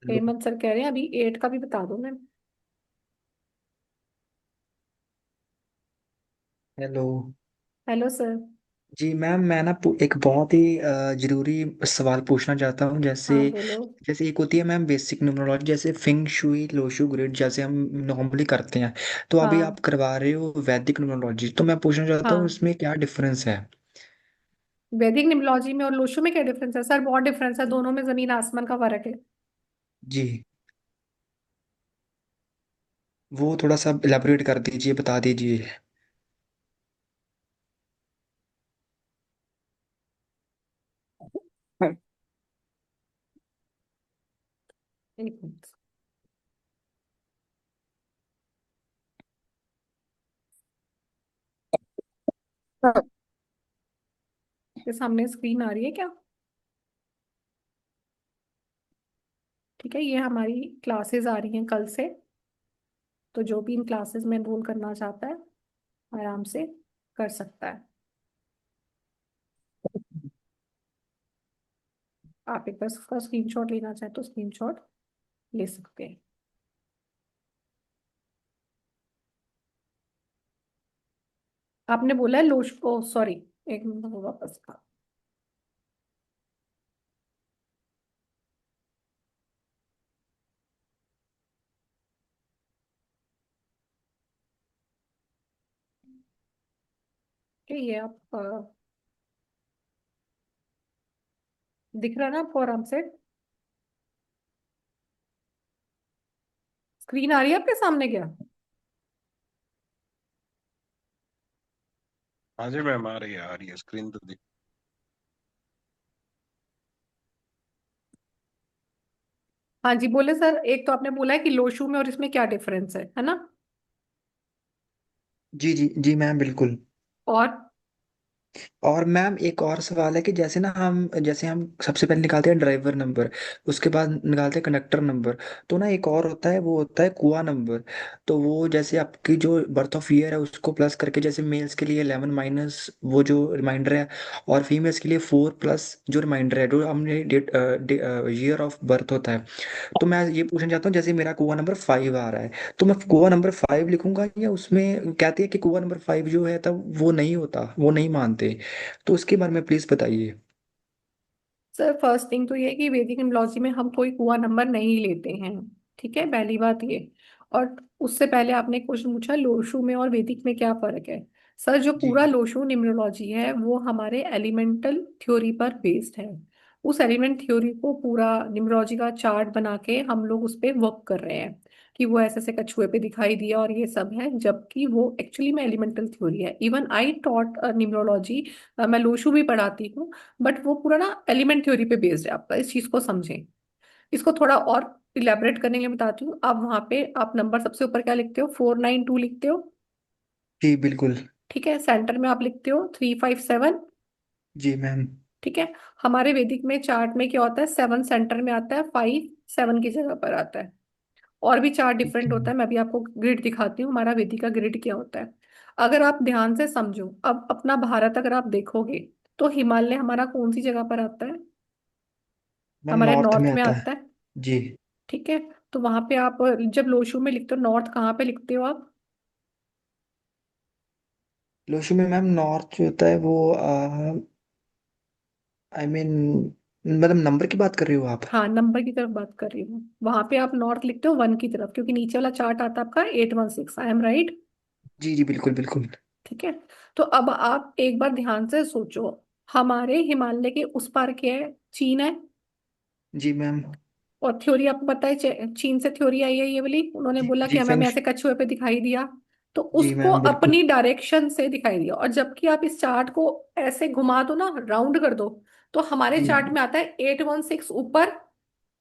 हेलो। हेमंत सर कह रहे हैं अभी 8 का भी बता दो मैं। हेलो। Hello sir. जी मैम, मैं ना एक बहुत ही जरूरी सवाल पूछना चाहता हूँ। जैसे हाँ बोलो। जैसे एक होती है मैम बेसिक न्यूमरोलॉजी, जैसे फिंग शुई लोशु ग्रिड जैसे हम नॉर्मली करते हैं। तो अभी हाँ आप करवा रहे हो वैदिक न्यूमरोलॉजी, तो मैं पूछना चाहता हूँ हाँ, इसमें क्या डिफरेंस है। वैदिक निम्नोलॉजी में और लोशो में क्या डिफरेंस है सर? बहुत डिफरेंस है, दोनों में जमीन आसमान का फर्क है। जी, वो थोड़ा सा इलेबोरेट कर दीजिए, बता दीजिए। एक मिनट। ये सामने स्क्रीन आ रही है क्या? ठीक है, ये हमारी क्लासेस आ रही हैं कल से, तो जो भी इन क्लासेस में एनरोल करना चाहता है आराम से कर सकता है। आप एक बार उसका स्क्रीनशॉट लेना चाहें तो स्क्रीनशॉट ले सकते हैं। आपने बोला है लोश ओ सॉरी, एक मिनट वो वापस का। ठीक है, ये आप दिख रहा है ना आपको आराम से? स्क्रीन आ रही है आपके सामने क्या? हाँ जी मैम, आ रही है स्क्रीन तो दिख। हाँ जी बोले सर, एक तो आपने बोला है कि लोशू में और इसमें क्या डिफरेंस है ना? जी जी जी मैम, बिल्कुल। और और मैम एक और सवाल है कि जैसे हम सबसे पहले निकालते हैं ड्राइवर नंबर, उसके बाद निकालते हैं कंडक्टर नंबर। तो ना एक और होता है, वो होता है कुआ नंबर। तो वो जैसे आपकी जो बर्थ ऑफ ईयर है उसको प्लस करके, जैसे मेल्स के लिए 11 माइनस वो जो रिमाइंडर है, और फीमेल्स के लिए 4 प्लस जो रिमाइंडर है, जो हमने डेट ईयर ऑफ बर्थ होता है। तो मैं ये पूछना चाहता हूँ, जैसे मेरा कुआ नंबर 5 आ रहा है, तो मैं कुआ नंबर 5 लिखूंगा, या उसमें कहते हैं कि कुआ नंबर 5 जो है तब वो नहीं होता, वो नहीं मानते। तो उसके बारे में प्लीज बताइए। सर फर्स्ट थिंग तो ये है कि वैदिक न्यूमरोलॉजी में हम कोई कुआ नंबर नहीं लेते हैं। ठीक है, पहली बात ये। और उससे पहले आपने क्वेश्चन पूछा लोशु में और वैदिक में क्या फर्क है। सर जो जी। पूरा लोशु न्यूमरोलॉजी है वो हमारे एलिमेंटल थ्योरी पर बेस्ड है। उस एलिमेंट थ्योरी को पूरा न्यूमरोलॉजी का चार्ट बना के हम लोग उस पर वर्क कर रहे हैं कि वो ऐसे ऐसे कछुए पे दिखाई दिया और ये सब है, जबकि वो एक्चुअली में एलिमेंटल थ्योरी है। इवन आई टॉट न्यूमरोलॉजी, मैं लोशु भी पढ़ाती हूँ, बट वो पूरा ना एलिमेंट थ्योरी पे बेस्ड है। आपका इस चीज को समझें। इसको थोड़ा और इलेबोरेट करने के लिए बताती हूँ। आप वहां पे आप नंबर सबसे ऊपर क्या लिखते हो? 492 लिखते हो। जी बिल्कुल। ठीक है, सेंटर में आप लिखते हो 357। जी मैम। ठीक है, हमारे वैदिक में चार्ट में क्या होता है, 7 सेंटर में आता है, 5 7 की जगह पर आता है। और भी चार्ट डिफरेंट होता है, मैं भी आपको ग्रिड दिखाती हूँ हमारा वैदिक का ग्रिड क्या होता है। अगर आप ध्यान से समझो, अब अपना भारत अगर आप देखोगे तो हिमालय हमारा कौन सी जगह पर आता है? मैम हमारे नॉर्थ में नॉर्थ में आता है। आता है। जी। ठीक है, तो वहां पे आप जब लोशु में लिखते हो नॉर्थ कहाँ पे लिखते हो आप? लोशु में मैम नॉर्थ जो होता है वो आई मीन मतलब नंबर की बात कर रही हो आप? हाँ, नंबर की तरफ बात कर रही हूँ। वहां पे आप नॉर्थ लिखते हो 1 की तरफ, क्योंकि नीचे वाला चार्ट आता है आपका 816। I am right? जी जी बिल्कुल बिल्कुल। ठीक है। तो अब आप एक बार ध्यान से सोचो, हमारे हिमालय के उस पार क्या है? चीन है। जी मैम। और थ्योरी आपको पता है, चीन से थ्योरी आई है ये वाली, उन्होंने जी बोला कि जी हमें फेंग। हमें ऐसे कछुए पे दिखाई दिया। तो जी उसको मैम बिल्कुल। अपनी डायरेक्शन से दिखाई दिया, और जबकि आप इस चार्ट को ऐसे घुमा दो ना, राउंड कर दो, तो हमारे जी चार्ट में आता है 816 ऊपर,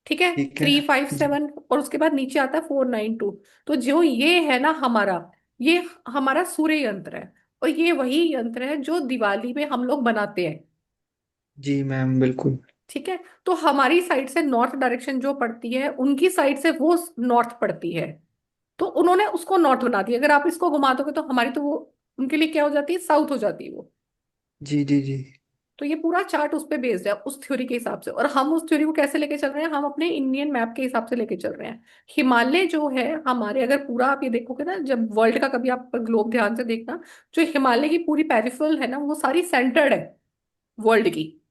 ठीक है, ठीक है। 357, और उसके बाद नीचे आता है 492। तो जो ये है ना हमारा, ये हमारा सूर्य यंत्र है। और ये वही यंत्र है जो दिवाली में हम लोग बनाते हैं। जी मैम बिल्कुल। ठीक है। तो हमारी साइड से नॉर्थ डायरेक्शन जो पड़ती है, उनकी साइड से वो नॉर्थ पड़ती है। तो उन्होंने उसको नॉर्थ बना दिया। अगर आप इसको घुमा दोगे तो हमारी तो वो, उनके लिए क्या हो जाती है, साउथ हो जाती है वो। जी जी जी। तो ये पूरा चार्ट उस पे बेस्ड है, उस थ्योरी के हिसाब से। और हम उस थ्योरी को कैसे लेके चल रहे हैं? हम अपने इंडियन मैप के हिसाब से लेके चल रहे हैं। हिमालय जो है हमारे, अगर पूरा आप ये देखोगे ना, जब वर्ल्ड का कभी आप ग्लोब ध्यान से देखना, जो हिमालय की पूरी पेरिफेरल है ना, वो सारी सेंटर्ड है वर्ल्ड की।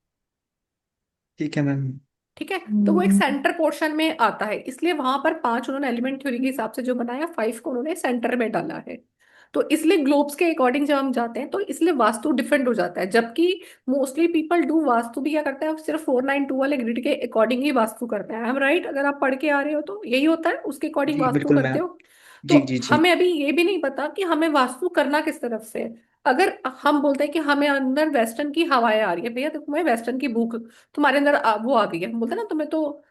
ठीक है मैम। ठीक है। तो वो एक सेंटर पोर्शन में आता है, इसलिए वहां पर पांच उन्होंने एलिमेंट थ्योरी के हिसाब से जो बनाया, फाइव को उन्होंने सेंटर में डाला है। तो इसलिए ग्लोब्स के अकॉर्डिंग जब हम जाते हैं तो इसलिए वास्तु डिफरेंट हो जाता है। जबकि मोस्टली पीपल डू वास्तु भी क्या करते हैं, सिर्फ 492 वाले ग्रिड के अकॉर्डिंग ही वास्तु करते हैं। I am right? अगर आप पढ़ के आ रहे हो तो यही होता है, उसके अकॉर्डिंग जी वास्तु बिल्कुल करते मैम। हो। तो जी जी जी। हमें अभी ये भी नहीं पता कि हमें वास्तु करना किस तरफ से है। अगर हम बोलते हैं कि हमें अंदर वेस्टर्न की हवाएं आ रही है, भैया देखो मैं वेस्टर्न की भूख, तुम्हारे अंदर वो आ गई है, हम बोलते हैं ना तुम्हें तो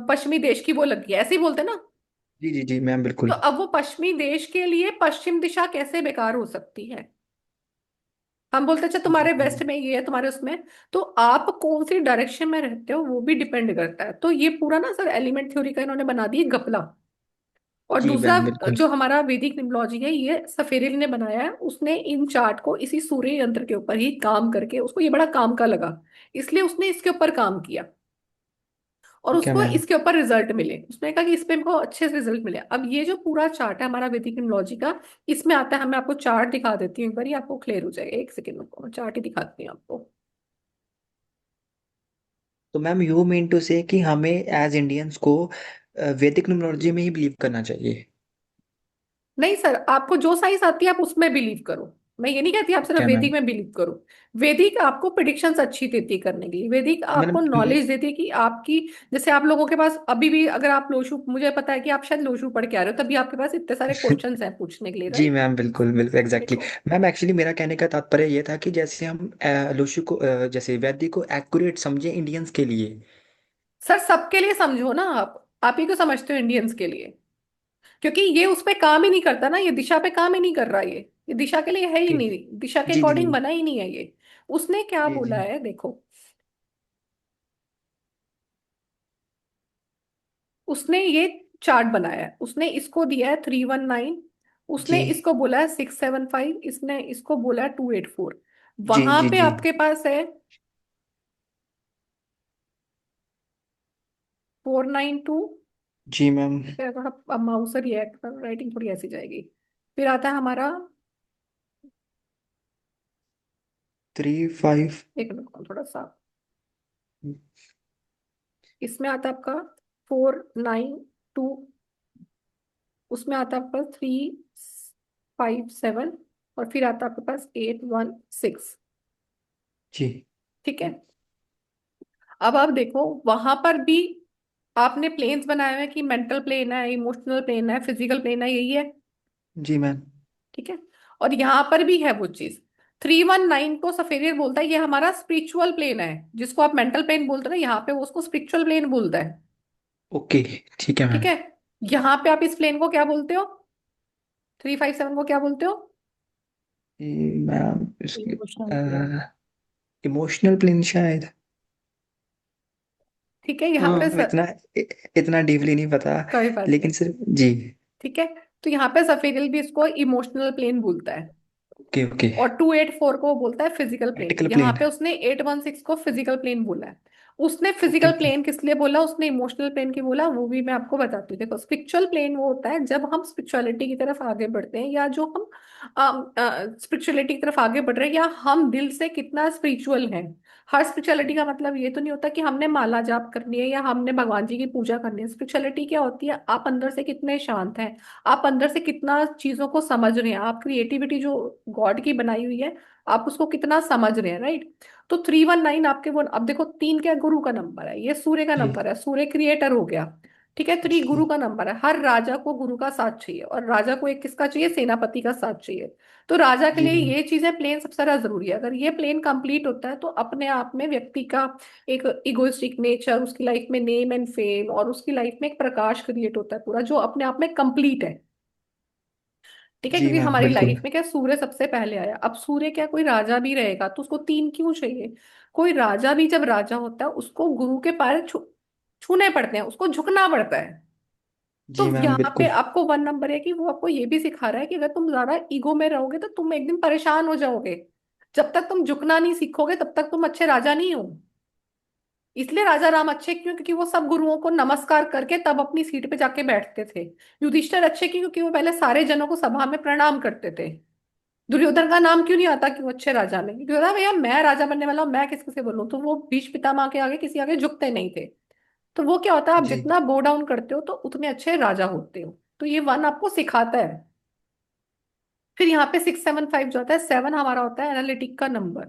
पश्चिमी देश की वो लग गई है, ऐसे ही बोलते हैं ना। जी जी जी मैम तो बिल्कुल। अब वो पश्चिमी देश के लिए पश्चिम दिशा कैसे बेकार हो सकती है? हम बोलते हैं अच्छा जी तुम्हारे मैम। वेस्ट में ये है, तुम्हारे उसमें। तो आप कौन सी डायरेक्शन में रहते हो वो भी डिपेंड करता है। तो ये पूरा ना सर एलिमेंट थ्योरी का इन्होंने बना दी घपला। और जी दूसरा, मैम बिल्कुल। जो हमारा वैदिक निम्बोलॉजी है, ये सफेरेल ने बनाया है। उसने इन चार्ट को इसी सूर्य यंत्र के ऊपर ही काम करके, उसको ये बड़ा काम का लगा, इसलिए उसने इसके ऊपर काम किया। और ठीक है उसको मैम। इसके ऊपर रिजल्ट मिले, उसने कहा कि इस पे हमको अच्छे से रिजल्ट मिले। अब ये जो पूरा चार्ट है हमारा वैदिक न्यूमरोलॉजी का, इसमें आता है, मैं आपको चार्ट दिखा देती हूँ एक बार, ही आपको क्लियर हो जाएगा। एक सेकेंड रुको, मैं चार्ट ही दिखाती हूँ आपको। तो मैम यू मीन टू से कि हमें एज इंडियंस को वैदिक न्यूमरोलॉजी में ही बिलीव करना चाहिए? नहीं सर, आपको जो साइंस आती है आप उसमें बिलीव करो। मैं ये नहीं कहती आप ठीक सिर्फ है मैम। वैदिक में बिलीव करो। वैदिक आपको प्रिडिक्शंस अच्छी देती है करने के लिए, वैदिक तो मैंने आपको नॉलेज देती है कि आपकी, जैसे आप लोगों के पास अभी भी, अगर आप लोशु, मुझे पता है कि आप शायद लोशु पढ़ के आ रहे हो, तभी आपके पास इतने सारे क्वेश्चंस हैं पूछने के लिए, जी राइट? मैम बिल्कुल बिल्कुल एग्जैक्टली। देखो मैम एक्चुअली मेरा कहने का तात्पर्य ये था कि जैसे हम लोशु को जैसे वैदिक को एक्यूरेट समझे इंडियंस के लिए। सर, सबके लिए समझो ना, आप ही को समझते हो इंडियंस के लिए, क्योंकि ये उस पे काम ही नहीं करता ना, ये दिशा पे काम ही नहीं कर रहा। ये दिशा के लिए है ही ओके। नहीं, दिशा के जी जी जी। अकॉर्डिंग बना ही नहीं है ये। उसने क्या जी बोला जी। है देखो, उसने ये चार्ट बनाया है, उसने इसको दिया है 319, जी उसने इसको बोला है 675, इसने इसको बोला है 284। जी वहां जी पे जी। आपके पास है 492। जी मैम। थोड़ा माउस रिएक्ट, राइटिंग थोड़ी ऐसी जाएगी। फिर आता है हमारा, 35। एक मिनट थोड़ा सा, इसमें आता है आपका 492, उसमें आता है आपका 357, और फिर आता है आपके पास 816। जी ठीक है। अब आप देखो वहां पर भी आपने प्लेन्स बनाए हुए हैं कि मेंटल प्लेन है, इमोशनल प्लेन है, फिजिकल प्लेन है, यही है। जी मैम। ठीक है। और यहाँ पर भी है वो चीज। 319 को सफेरियर बोलता है ये हमारा स्पिरिचुअल प्लेन है, जिसको आप मेंटल प्लेन बोलते हो ना, यहाँ पे वो उसको स्पिरिचुअल प्लेन बोलता है। ओके। ठीक है ठीक मैम। है। यहाँ पे आप इस प्लेन को क्या बोलते हो? 357 को क्या बोलते हो? मैम इसके इमोशनल प्लेन। इमोशनल प्लेन शायद। ठीक है। यहाँ पे हाँ इतना इतना डीपली नहीं पता। कोई बात लेकिन नहीं। सिर्फ जी। ठीक है। तो यहाँ पे सफेरियल भी इसको इमोशनल प्लेन बोलता है। Okay okay. और 284 को वो बोलता है फिजिकल प्लेन। प्रैक्टिकल यहाँ प्लेन। पे उसने 816 को फिजिकल प्लेन बोला है। उसने ओके फिजिकल ओके। प्लेन किस लिए बोला, उसने इमोशनल प्लेन की बोला, वो भी मैं आपको बताती हूँ। देखो स्पिरिचुअल प्लेन वो होता है जब हम स्पिरिचुअलिटी की तरफ आगे बढ़ते हैं, या जो हम स्पिरिचुअलिटी की तरफ आगे बढ़ रहे हैं, या हम दिल से कितना स्पिरिचुअल हैं। हर स्पिरिचुअलिटी का मतलब ये तो नहीं होता कि हमने माला जाप करनी है या हमने भगवान जी की पूजा करनी है। स्पिरिचुअलिटी क्या होती है, आप अंदर से कितने शांत हैं, आप अंदर से कितना चीजों को समझ रहे हैं, आप क्रिएटिविटी जो गॉड की बनाई हुई है आप उसको कितना समझ रहे हैं, राइट। तो 319 आपके वो, अब देखो 3 क्या गुरु का नंबर है, ये सूर्य का जी नंबर है, सूर्य क्रिएटर हो गया। ठीक है, 3 गुरु जी का नंबर है। हर राजा को गुरु का साथ चाहिए, और राजा को एक किसका चाहिए, सेनापति का साथ चाहिए। तो राजा के जी लिए मैम। ये चीजें प्लेन सबसे ज्यादा जरूरी है। अगर ये प्लेन कंप्लीट होता है तो अपने आप में व्यक्ति का एक इगोइस्टिक नेचर, उसकी लाइफ में नेम एंड फेम, और उसकी लाइफ में एक प्रकाश क्रिएट होता है पूरा, जो अपने आप में कंप्लीट है। ठीक है, जी क्योंकि मैम हमारी बिल्कुल। लाइफ में क्या सूर्य सबसे पहले आया। अब सूर्य क्या कोई राजा भी रहेगा तो उसको 3 क्यों चाहिए। कोई राजा भी जब राजा होता है उसको गुरु के पैर छूने पड़ते हैं, उसको झुकना पड़ता है। तो जी मैम यहाँ पे बिल्कुल। आपको 1 नंबर है कि वो आपको ये भी सिखा रहा है कि अगर तुम ज्यादा ईगो में रहोगे तो तुम एक दिन परेशान हो जाओगे। जब तक तुम झुकना नहीं सीखोगे तब तक तुम अच्छे राजा नहीं हो। इसलिए राजा राम अच्छे क्यों, क्योंकि वो सब गुरुओं को नमस्कार करके तब अपनी सीट पे जाके बैठते थे। युधिष्ठिर अच्छे क्यों, क्योंकि वो पहले सारे जनों को सभा में प्रणाम करते थे। दुर्योधन का नाम क्यों नहीं आता कि वो अच्छे राजा नहीं, क्योंकि बोला, भैया मैं राजा बनने वाला हूँ, मैं किसके से बोलूं। तो वो भीष्म पितामह के आगे किसी आगे झुकते नहीं थे। तो वो क्या होता है, आप जी जितना बो डाउन करते हो तो उतने अच्छे राजा होते हो। तो ये 1 आपको सिखाता है। फिर यहाँ पे 675 जो होता है, 7 हमारा होता है एनालिटिक का नंबर,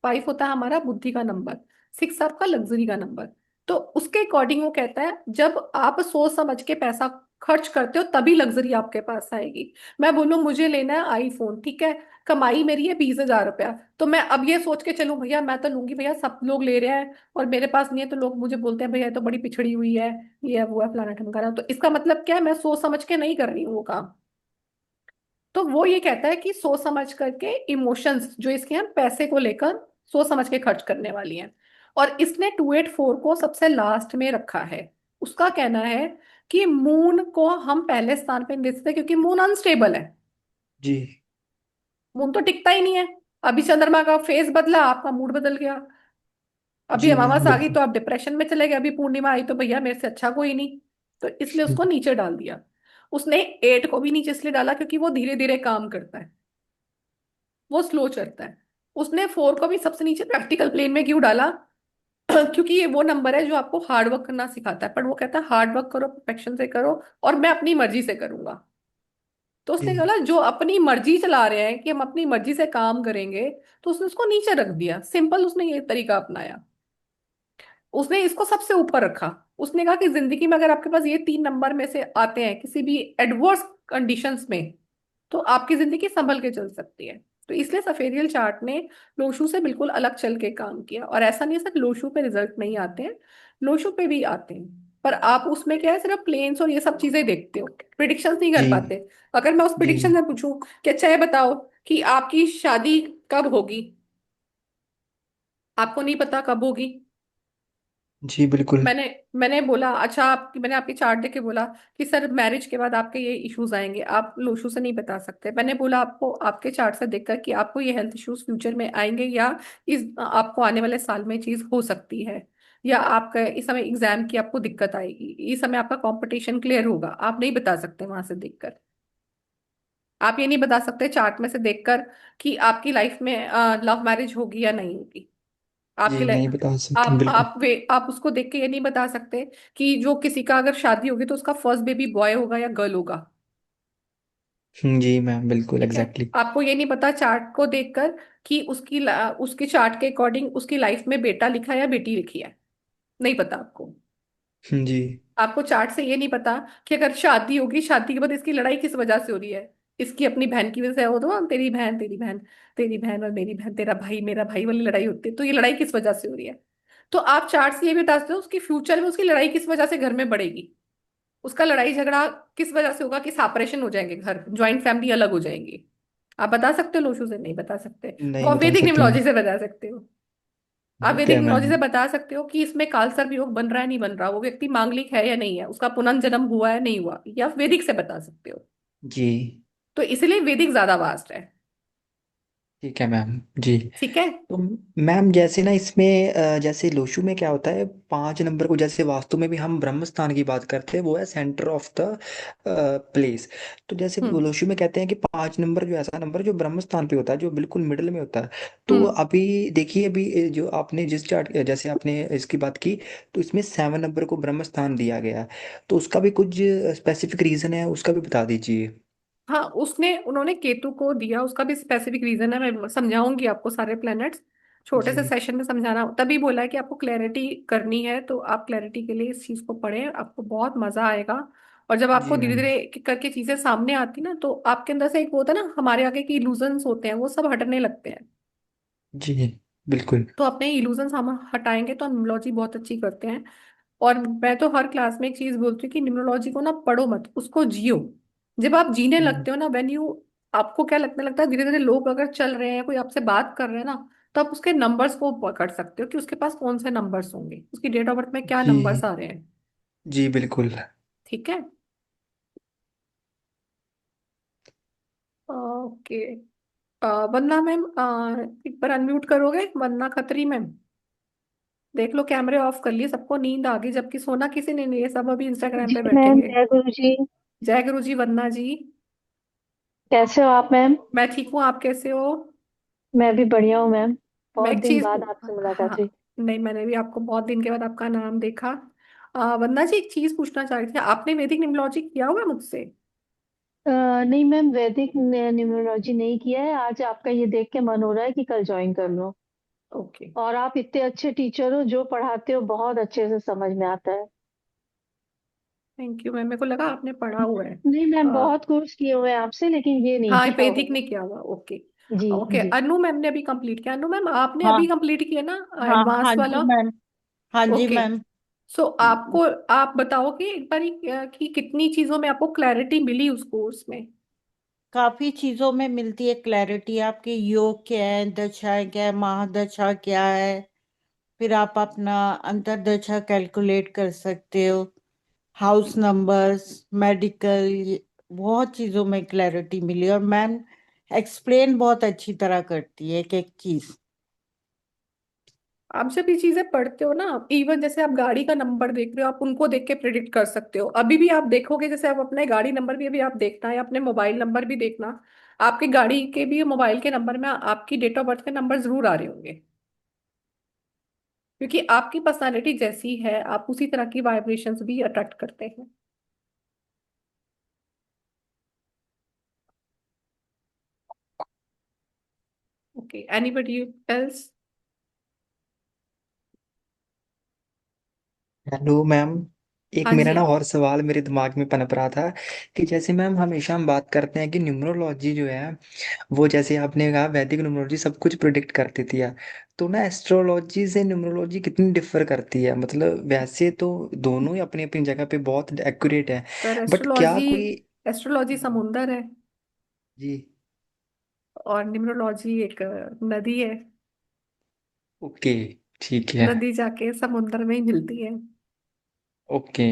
5 होता है हमारा बुद्धि का नंबर, 6 आपका लग्जरी का नंबर। तो उसके अकॉर्डिंग वो कहता है जब आप सोच समझ के पैसा खर्च करते हो तभी लग्जरी आपके पास आएगी। मैं बोलूं मुझे लेना है आईफोन, ठीक है, कमाई मेरी है 20,000 रुपया, तो मैं अब ये सोच के चलूं भैया मैं तो लूंगी, भैया सब लोग ले रहे हैं और मेरे पास नहीं है, तो लोग मुझे बोलते हैं भैया ये तो बड़ी पिछड़ी हुई है, ये है वो है फलाना ठमकाना। तो इसका मतलब क्या है, मैं सोच समझ के नहीं कर रही हूँ वो काम। तो वो ये कहता है कि सोच समझ करके इमोशंस जो इसके हैं पैसे को लेकर सोच समझ के खर्च करने वाली हैं। और इसने 284 को सबसे लास्ट में रखा है। उसका कहना है कि मून को हम पहले स्थान पे नहीं देते क्योंकि मून अनस्टेबल है। जी मून तो टिकता ही नहीं है। अभी चंद्रमा का फेस बदला, आपका मूड बदल गया। अभी जी मैम अमावस आ गई बिल्कुल। तो आप डिप्रेशन में चले गए, अभी पूर्णिमा आई तो भैया मेरे से अच्छा कोई नहीं। तो इसलिए उसको नीचे डाल दिया। उसने 8 को भी नीचे इसलिए डाला क्योंकि वो धीरे धीरे काम करता है, वो स्लो चलता है। उसने 4 को भी सबसे नीचे प्रैक्टिकल प्लेन में क्यों डाला क्योंकि ये वो नंबर है जो आपको हार्ड वर्क करना सिखाता है, पर वो कहता है हार्ड वर्क करो, परफेक्शन से करो, और मैं अपनी मर्जी से करूंगा। तो उसने जी बोला जो अपनी मर्जी चला रहे हैं कि हम अपनी मर्जी से काम करेंगे, तो उसने उसको नीचे रख दिया। सिंपल उसने ये तरीका अपनाया। उसने इसको सबसे ऊपर रखा। उसने कहा कि जिंदगी में अगर आपके पास ये 3 नंबर में से आते हैं किसी भी एडवर्स कंडीशंस में, तो आपकी जिंदगी संभल के चल सकती है। तो इसलिए सफेरियल चार्ट ने लोशू से बिल्कुल अलग चल के काम किया। और ऐसा नहीं है सिर्फ लोशू पे रिजल्ट नहीं आते हैं, लोशू पे भी आते हैं, पर आप उसमें क्या है सिर्फ प्लेन्स और ये सब चीजें देखते हो, प्रिडिक्शंस नहीं कर जी पाते। अगर मैं उस जी प्रिडिक्शन में पूछूं कि अच्छा ये बताओ कि आपकी शादी कब होगी, आपको नहीं पता कब होगी। जी बिल्कुल। मैंने मैंने बोला अच्छा आप, मैंने आपकी चार्ट देख के बोला कि सर मैरिज के बाद आपके ये इश्यूज आएंगे, आप लोशू से नहीं बता सकते। मैंने बोला आपको आपके चार्ट से देखकर कि आपको ये हेल्थ इश्यूज फ्यूचर में आएंगे, या इस आपको आने वाले साल में चीज हो सकती है, या आपका इस समय एग्जाम की आपको दिक्कत आएगी, इस समय आपका कंपटीशन क्लियर होगा, आप नहीं बता सकते वहां से देखकर। आप ये नहीं बता सकते चार्ट में से देखकर कि आपकी लाइफ में लव मैरिज होगी या नहीं होगी। आपके जी लिए नहीं बता सकते बिल्कुल। आप उसको देख के ये नहीं बता सकते कि जो किसी का अगर शादी होगी तो उसका फर्स्ट बेबी बॉय होगा या गर्ल होगा। जी मैम बिल्कुल ठीक है, एग्जैक्टली। आपको ये नहीं पता चार्ट को देखकर कि उसकी चार्ट के अकॉर्डिंग उसकी लाइफ में बेटा लिखा है या बेटी लिखी है, नहीं पता आपको। जी आपको चार्ट से ये नहीं पता कि अगर शादी होगी, शादी के बाद इसकी लड़ाई किस वजह से हो रही है, इसकी अपनी बहन की वजह से हो, तो तेरी बहन तेरी बहन, तेरी बहन और मेरी बहन, तेरा भाई मेरा भाई वाली लड़ाई होती है, तो ये लड़ाई किस वजह से हो रही है। तो आप चार्ट से ये भी बता सकते हो उसकी फ्यूचर में उसकी लड़ाई किस वजह से घर में बढ़ेगी, उसका लड़ाई झगड़ा किस वजह से होगा कि सेपरेशन हो जाएंगे, घर ज्वाइंट फैमिली अलग हो जाएंगी। आप बता सकते हो लोशू से, नहीं बता सकते। वो नहीं आप बता वैदिक सकते मैम। न्यूमरोलॉजी से बता सकते हो। आप ठीक वैदिक है न्यूमरोलॉजी मैम। से बता सकते हो कि इसमें कालसर्प योग बन रहा है नहीं बन रहा, वो व्यक्ति मांगलिक है या नहीं है, उसका पुनर्जन्म हुआ है नहीं हुआ, या वैदिक से बता सकते हो। जी तो इसलिए वैदिक ज्यादा वास्ट है। ठीक है मैम जी। ठीक है। तो मैम जैसे ना इसमें जैसे लोशु में क्या होता है, 5 नंबर को जैसे वास्तु में भी हम ब्रह्म स्थान की बात करते हैं, वो है सेंटर ऑफ द प्लेस। तो जैसे वो हम्म। लोशु में कहते हैं कि 5 नंबर जो ऐसा नंबर जो ब्रह्म स्थान पे होता है, जो बिल्कुल मिडिल में होता है। तो हम्म। अभी देखिए, अभी जो आपने जिस चार्ट जैसे आपने इसकी बात की, तो इसमें 7 नंबर को ब्रह्म स्थान दिया गया है। तो उसका भी कुछ स्पेसिफिक रीजन है, उसका भी बता दीजिए। हाँ, उसने उन्होंने केतु को दिया, उसका भी स्पेसिफिक रीजन है, मैं समझाऊंगी आपको सारे प्लैनेट्स। छोटे से जी सेशन में समझाना, तभी बोला है कि आपको क्लैरिटी करनी है, तो आप क्लैरिटी के लिए इस चीज को पढ़ें, आपको बहुत मजा आएगा। और जब आपको जी धीरे मैम। धीरे करके चीजें सामने आती ना, तो आपके अंदर से एक वो होता है ना, हमारे आगे की इल्यूजन्स होते हैं वो सब हटने लगते हैं। जी बिल्कुल। तो अपने इल्यूजन्स हम हटाएंगे तो हम न्यूमरोलॉजी बहुत अच्छी करते हैं। और मैं तो हर क्लास में एक चीज बोलती हूँ कि न्यूमरोलॉजी को ना पढ़ो मत, उसको जियो। जब आप जीने हम्म, लगते हो ना, व्हेन यू, आपको क्या लगने लगता है, धीरे धीरे लोग अगर चल रहे हैं, कोई आपसे बात कर रहे हैं ना, तो आप उसके नंबर्स को पकड़ सकते हो कि उसके पास कौन से नंबर्स होंगे, उसकी डेट ऑफ बर्थ में क्या नंबर्स जी आ रहे हैं। जी बिल्कुल। ठीक है। ओके। वंदना मैम, एक बार अनम्यूट करोगे, वंदना खत्री मैम। देख लो कैमरे ऑफ कर लिए, सबको नींद आ गई, जबकि सोना किसी ने नहीं है, सब अभी इंस्टाग्राम जी पे मैम, बैठेंगे। जय गुरु जी। जय गुरु जी, वंदना जी। कैसे हो आप मैम? मैं ठीक हूँ, आप कैसे हो? मैं भी बढ़िया हूँ मैम। मैं बहुत एक दिन चीज, बाद आपसे मुलाकात हुई। हाँ, नहीं, मैंने भी आपको बहुत दिन के बाद आपका नाम देखा। वंदना जी, एक चीज पूछना चाह रही थी, आपने वैदिक न्यूमरोलॉजी किया हुआ है मुझसे? नहीं मैम, वैदिक न्यूमरोलॉजी नहीं किया है। आज आपका ये देख के मन हो रहा है कि कल ज्वाइन कर लो। ओके। और आप इतने अच्छे टीचर हो, जो पढ़ाते हो बहुत अच्छे से समझ में आता है। थैंक यू मैम, मेरे को लगा आपने पढ़ा हुआ है। नहीं मैम, अ, बहुत कोर्स किए हुए हैं आपसे, लेकिन ये नहीं हाँ, किया हुआ वैदिक है। ने किया हुआ, ओके। जी ओके, जी। अनु मैम ने अभी कंप्लीट किया। अनु मैम, आपने हाँ अभी कंप्लीट किया ना, हाँ हाँ एडवांस जी वाला? मैम। हाँ जी ओके। मैम। सो आपको, आप बताओ कि एक बार कि कितनी चीजों में आपको क्लैरिटी मिली उस कोर्स में? काफी चीजों में मिलती है क्लैरिटी, आपके योग क्या है, दशा क्या है, महादशा क्या है। फिर आप अपना अंतर्दशा कैलकुलेट कर सकते हो, हाउस नंबर्स, मेडिकल, बहुत चीजों में क्लैरिटी मिली। और मैम एक्सप्लेन बहुत अच्छी तरह करती है एक एक चीज। आप जब ये चीजें पढ़ते हो ना, इवन जैसे आप गाड़ी का नंबर देख रहे हो, आप उनको देख के प्रिडिक्ट कर सकते हो। अभी भी आप देखोगे, जैसे आप अपने गाड़ी नंबर भी अभी आप देखना, या अपने मोबाइल नंबर भी देखना, आपके गाड़ी के भी मोबाइल के नंबर में आपकी डेट ऑफ बर्थ के नंबर जरूर आ रहे होंगे। क्योंकि आपकी पर्सनालिटी जैसी है, आप उसी तरह की वाइब्रेशंस भी अट्रैक्ट करते हैं। Okay, anybody else? Hello ma'am. एक हाँ मेरा जी। ना और सवाल मेरे दिमाग में पनप रहा था कि जैसे मैम हमेशा हम बात करते हैं कि न्यूमरोलॉजी जो है, वो जैसे आपने कहा वैदिक न्यूमरोलॉजी सब कुछ प्रिडिक्ट कर देती है। तो ना एस्ट्रोलॉजी से न्यूमरोलॉजी कितनी डिफर करती है? मतलब वैसे तो दोनों ही अपनी अपनी जगह पे बहुत एक्यूरेट है, सर, बट क्या एस्ट्रोलॉजी, कोई। एस्ट्रोलॉजी हाँ समुंदर है, जी। और न्यूमरोलॉजी एक नदी है। ओके ठीक है। नदी जाके समुंदर में ही मिलती है। ओके,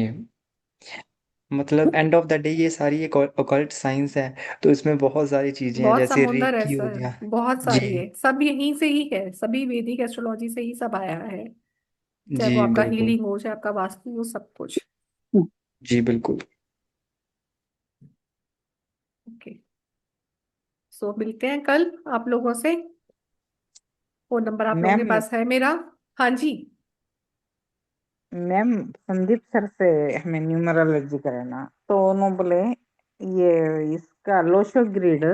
मतलब एंड ऑफ द डे ये सारी एक ऑकल्ट साइंस है, तो इसमें बहुत सारी चीजें हैं बहुत जैसे समुंदर है रेकी हो सर, गया। बहुत जी सारी है, सब यहीं से ही है, सभी वैदिक एस्ट्रोलॉजी से ही सब आया है। चाहे जी वो आपका बिल्कुल। हीलिंग हो, चाहे आपका वास्तु हो, सब कुछ। जी बिल्कुल। ओके। सो मिलते हैं कल आप लोगों से। फोन नंबर आप लोगों के मैम पास है मेरा। हाँ जी। मैम संदीप सर से हमें न्यूमरोलॉजी कराना, तो उन्होंने बोले ये इसका लोशो ग्रिड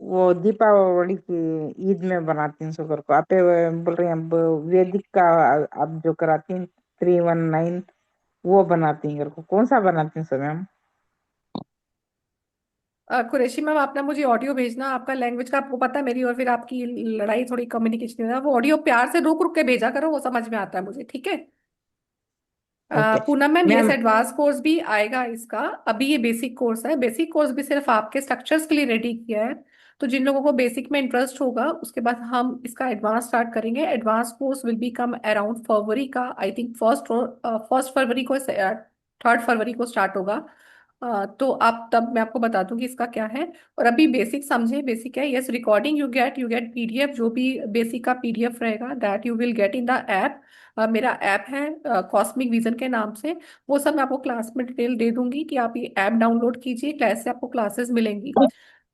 वो दीपावली की ईद में बनाती हैं शुक्र को। आप बोल रहे हैं अब वैदिक का आप जो कराती हैं 319 वो बनाती हैं, को कौन सा बनाती हैं सर मैम? कुरैशी मैम, आप ना मुझे ऑडियो भेजना, आपका लैंग्वेज का आपको पता है मेरी और फिर आपकी लड़ाई थोड़ी कम्युनिकेशन में है, वो ऑडियो प्यार से रुक रुक के भेजा करो, वो समझ में आता है मुझे, ठीक है? ओके पूनम मैम, ये मैम। एडवांस कोर्स भी आएगा इसका। अभी ये बेसिक कोर्स है, बेसिक कोर्स भी सिर्फ आपके स्ट्रक्चर्स के लिए रेडी किया है। तो जिन लोगों को बेसिक में इंटरेस्ट होगा, उसके बाद हम इसका एडवांस स्टार्ट करेंगे। Advance course will be come around February का, आई थिंक फर्स्ट फरवरी को, 3rd फरवरी को स्टार्ट होगा। तो आप तब मैं आपको बता दूंगी इसका क्या है। और अभी बेसिक समझे, बेसिक है, yes recording you get PDF, जो भी बेसिक का पीडीएफ रहेगा that you will get in the app. मेरा ऐप है कॉस्मिक विजन के नाम से। वो सब मैं आपको क्लास में डिटेल दे दूंगी कि आप ये ऐप डाउनलोड कीजिए, क्लास से आपको क्लासेस मिलेंगी।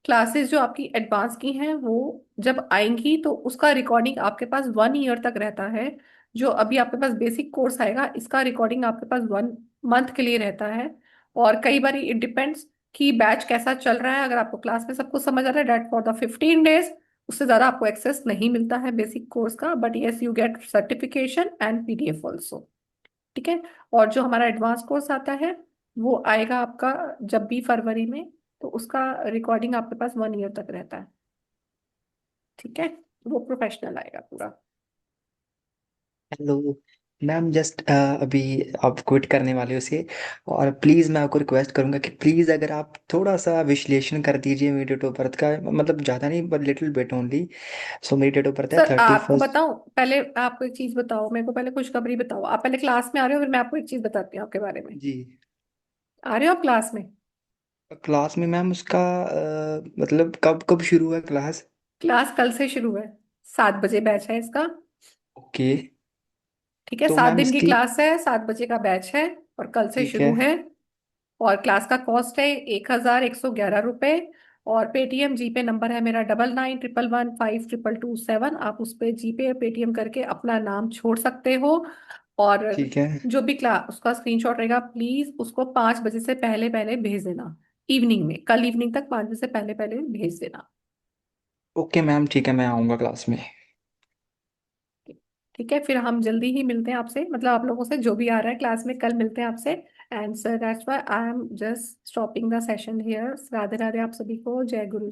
क्लासेस जो आपकी एडवांस की हैं वो जब आएंगी तो उसका रिकॉर्डिंग आपके पास 1 ईयर तक रहता है। जो अभी आपके पास बेसिक कोर्स आएगा इसका रिकॉर्डिंग आपके पास 1 मंथ के लिए रहता है। और कई बार इट डिपेंड्स कि बैच कैसा चल रहा है। अगर आपको क्लास में सब कुछ समझ आ रहा है डेट फॉर द 15 डेज, उससे ज़्यादा आपको एक्सेस नहीं मिलता है बेसिक कोर्स का, but yes you get certification and PDF also. ठीक है। और जो हमारा एडवांस कोर्स आता है वो आएगा आपका जब भी फरवरी में, तो उसका रिकॉर्डिंग आपके पास 1 ईयर तक रहता है। ठीक है। वो प्रोफेशनल आएगा पूरा। हेलो मैम, जस्ट अभी आप क्विट करने वाले हो उसे, और प्लीज़ मैं आपको रिक्वेस्ट करूंगा कि प्लीज़ अगर आप थोड़ा सा विश्लेषण कर दीजिए मेरी डेट ऑफ बर्थ का, मतलब ज़्यादा नहीं बट लिटिल बिट ओनली। सो मेरी डेट ऑफ बर्थ है सर थर्टी आपको फर्स्ट बताऊं, पहले आपको एक चीज बताओ, मेरे को पहले खुशखबरी बताओ। आप पहले क्लास में आ रहे हो, फिर मैं आपको एक चीज बताती हूँ आपके बारे में। जी। आ रहे हो आप क्लास में? क्लास में मैम उसका मतलब कब कब शुरू है क्लास? क्लास कल से शुरू है, 7 बजे बैच है इसका। ओके। ठीक है, तो 7 दिन की इसकी क्लास है, 7 बजे का बैच है और कल से ठीक है। शुरू है। और क्लास का कॉस्ट है 1111 रुपये। और पेटीएम जीपे नंबर है मेरा 9911152227। आप उस पर जीपे पेटीएम करके अपना नाम छोड़ सकते हो। और ठीक है। जो भी क्लास उसका स्क्रीनशॉट रहेगा प्लीज उसको 5 बजे से पहले पहले भेज देना। इवनिंग में, कल इवनिंग तक 5 बजे से पहले पहले भेज देना। ओके मैम, ठीक है, मैं आऊँगा क्लास में। ठीक है, फिर हम जल्दी ही मिलते हैं आपसे, मतलब आप लोगों से जो भी आ रहा है क्लास में, कल मिलते हैं आपसे। And sir that's why I am just stopping the session here. Radhe Radhe आप सभी को, जय गुरु।